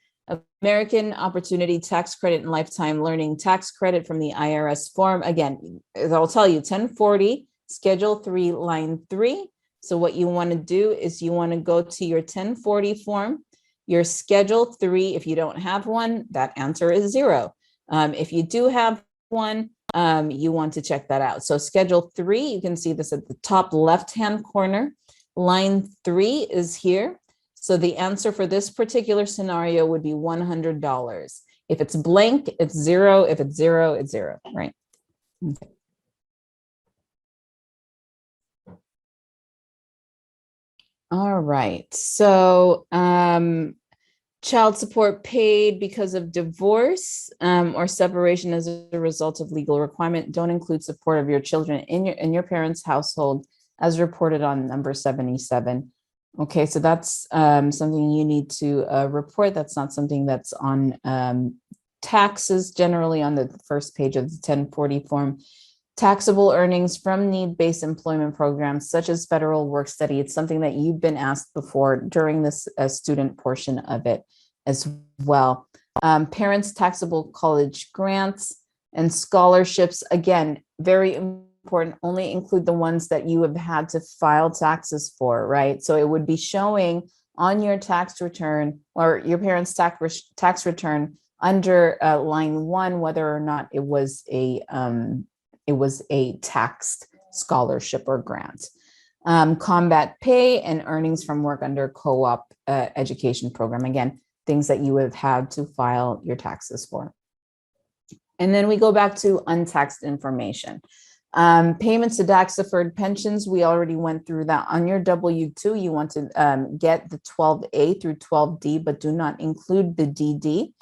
American Opportunity Tax Credit and Lifetime Learning Tax Credit from the IRS form. Again, I'll tell you, 1040, Schedule 3, Line 3. So what you want to do is you want to go to your 1040 form, your Schedule 3. If you don't have one, that answer is 0. If you do have one, you want to check that out. So Schedule 3, you can see this at the top left-hand corner. Line 3 is here. So the answer for this particular scenario would be $100. If it's blank, it's 0. If it's 0, it's 0, right? Okay. All right, so child support paid because of divorce or separation as a result of legal requirement. Don't include support of your children in your parents' household as reported on number 77. Okay, so that's something you need to report. That's not something that's on taxes, generally on the first page of the 1040 form. Taxable earnings from need-based employment programs such as federal work study. It's something that you've been asked before during this student portion of it as well. Parents' taxable college grants and scholarships. Again, very important, only include the ones that you have had to file taxes for, right? So it would be showing on your tax return or your parents' tax return under line 1 whether or not it was a taxed scholarship or grant. Combat pay and earnings from work under co-op education program. Again, things that you have had to file your taxes for. And then we go back to untaxed information. Payments to tax deferred pensions, we already went through that. On your W-2, you want to get the 12A through 12D, but do not include the DD.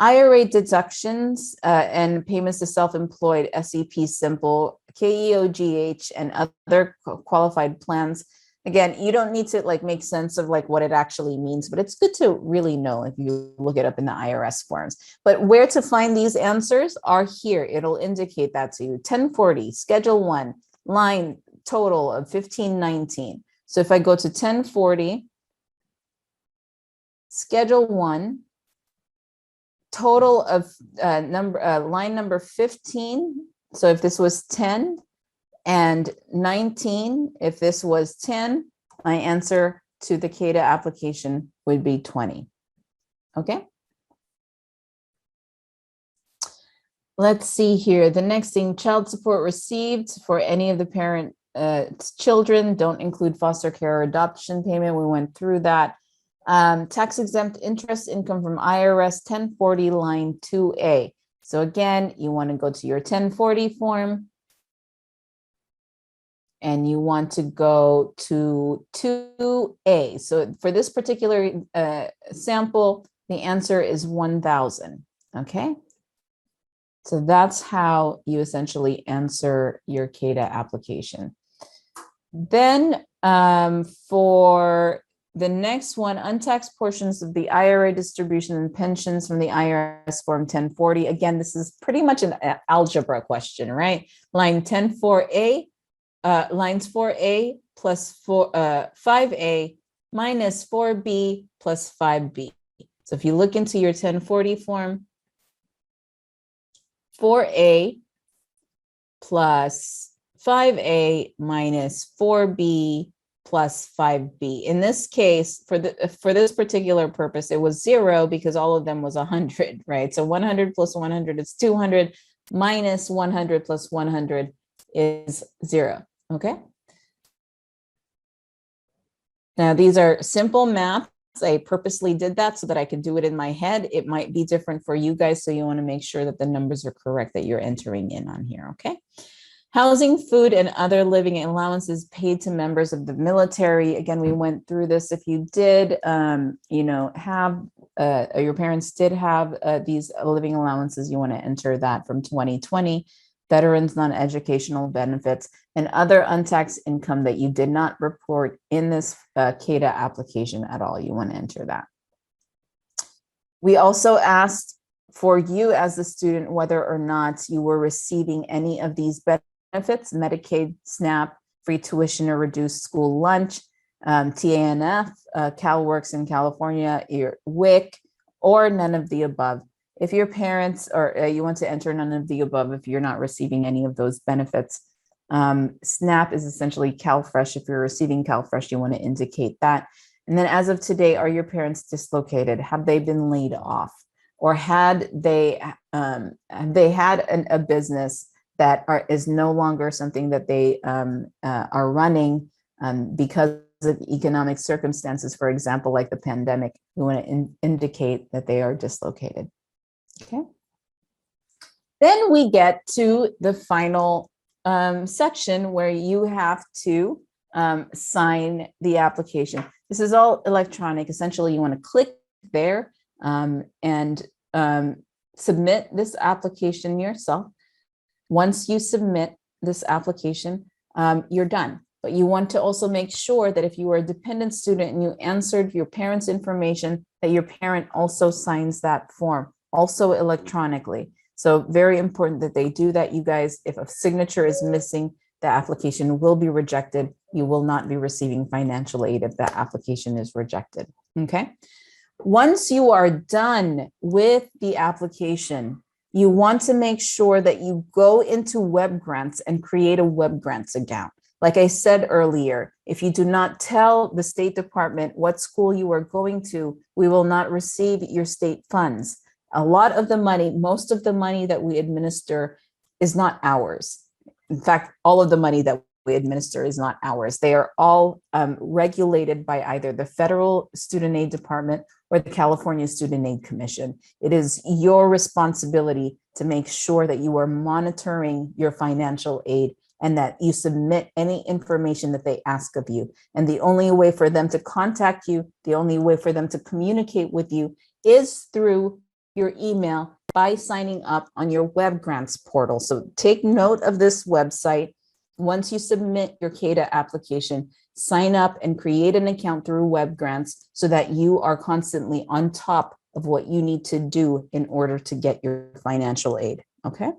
IRA deductions and payments to self-employed, SEP Simple, KEOGH, and other qualified plans. Again, you don't need to make sense of what it actually means, but it's good to really know if you look it up in the IRS forms. But where to find these answers are here. It'll indicate that to you. 1040, Schedule 1, line total of 1519. So if I go to 1040, Schedule 1, total of line number 15. So if this was 10 and 19, if this was 10, my answer to the CADAA application would be 20. Okay. let's see here. The next thing, child support received for any of the parent children, don't include foster care or adoption payment. We went through that. Tax exempt interest income from IRS 1040 line 2A. So again, you want to go to your 1040 form and you want to go to 2A. So for this particular sample, the answer is 1,000. Okay. So that's how you essentially answer your CADAA application. Then for the next one, untaxed portions of the IRA distribution and pensions from the IRS form 1040. Again, this is pretty much an algebra question, right? Line 104A, lines 4A plus 5A minus 4B plus 5B. So if you look into your 1040 form, 4A plus 5A minus 4B plus 5B. In this case, for this particular purpose, it was 0 because all of them was 100, right? So 100 plus 100 is 200, minus 100 plus 100 is 0, okay? Now, these are simple math. I purposely did that so that I could do it in my head. It might be different for you guys, so you want to make sure that the numbers are correct that you're entering in on here, okay? Housing, food, and other living allowances paid to members of the military. Again, we went through this. If you did, you know, have, your parents did have these living allowances, you want to enter that from 2020. Veterans non-educational benefits, and other untaxed income that you did not report in this CADAA application at all. You want to enter that. We also asked for you as the student whether or not you were receiving any of these benefits: Medicaid, SNAP, free tuition or reduced school lunch, TANF, CalWorks in California, your WIC, or none of the above. If your parents or you want to enter none of the above, if you're not receiving any of those benefits, SNAP is essentially CalFresh. If you're receiving CalFresh, you want to indicate that. And then as of today, are your parents dislocated? Have they been laid off? Or had they had a business that is no longer something that they are running because of economic circumstances, for example, like the pandemic? We want to indicate that they are dislocated. Okay. Then we get to the final section where you have to sign the application. This is all electronic. Essentially, you want to click there and submit this application yourself. Once you submit this application, you're done. But you want to also make sure that if you are a dependent student and you answered your parents' information, that your parent also signs that form, also electronically. So very important that they do that, you guys. If a signature is missing, the application will be rejected. You will not be receiving financial aid if that application is rejected, okay? Once you are done with the application, you want to make sure that you go into Web Grants and create a Web Grants account. Like I said earlier, if you do not tell the State Department what school you are going to, we will not receive your state funds. A lot of the money, most of the money that we administer is not ours. In fact, all of the money that we administer is not ours. They are all regulated by either the Federal Student Aid Department or the California Student Aid Commission. It is your responsibility to make sure that you are monitoring your financial aid and that you submit any information that they ask of you. And the only way for them to contact you, the only way for them to communicate with you is through your email by signing up on your Web Grants portal. So take note of this website. Once you submit your CADAA application, sign up and create an account through Web Grants so that you are constantly on top of what you need to do in order to get your financial aid, okay?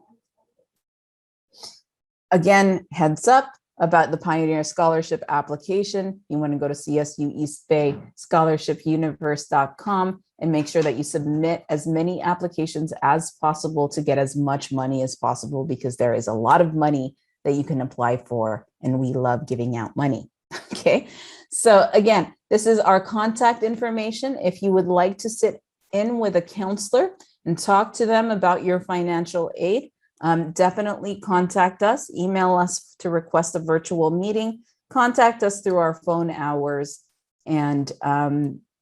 Again, heads up about the Pioneer Scholarship application. You want to go to CSU East Bay scholarshipuniverse.com and make sure that you submit as many applications as possible to get as much money as possible, because there is a lot of money that you can apply for, and we love giving out money. Okay, so again, this is our contact information. If you would like to sit in with a counselor, and talk to them about your financial aid, definitely contact us, email us to request a virtual meeting, contact us through our phone hours. And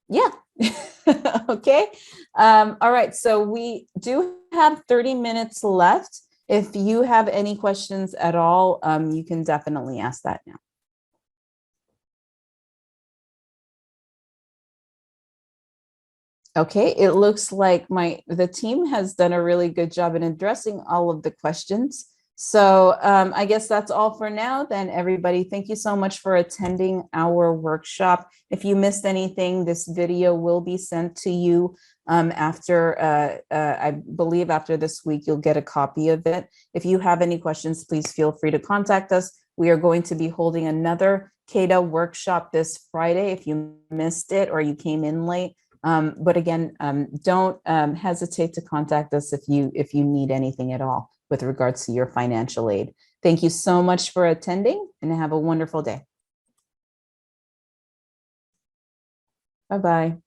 yeah, okay. All right, so we do have 30 minutes left. If you have any questions at all, you can definitely ask that now. Okay, it looks like the team has done a really good job in addressing all of the questions. So I guess that's all for now then, everybody. Thank you so much for attending our workshop. If you missed anything, this video will be sent to you after, I believe after this week, you'll get a copy of it. If you have any questions, please feel free to contact us. We are going to be holding another CADAA workshop this Friday. If you missed it or you came in late, but again, don't hesitate to contact us if you need anything at all with regards to your financial aid. Thank you so much for attending and have a wonderful day. Bye-bye.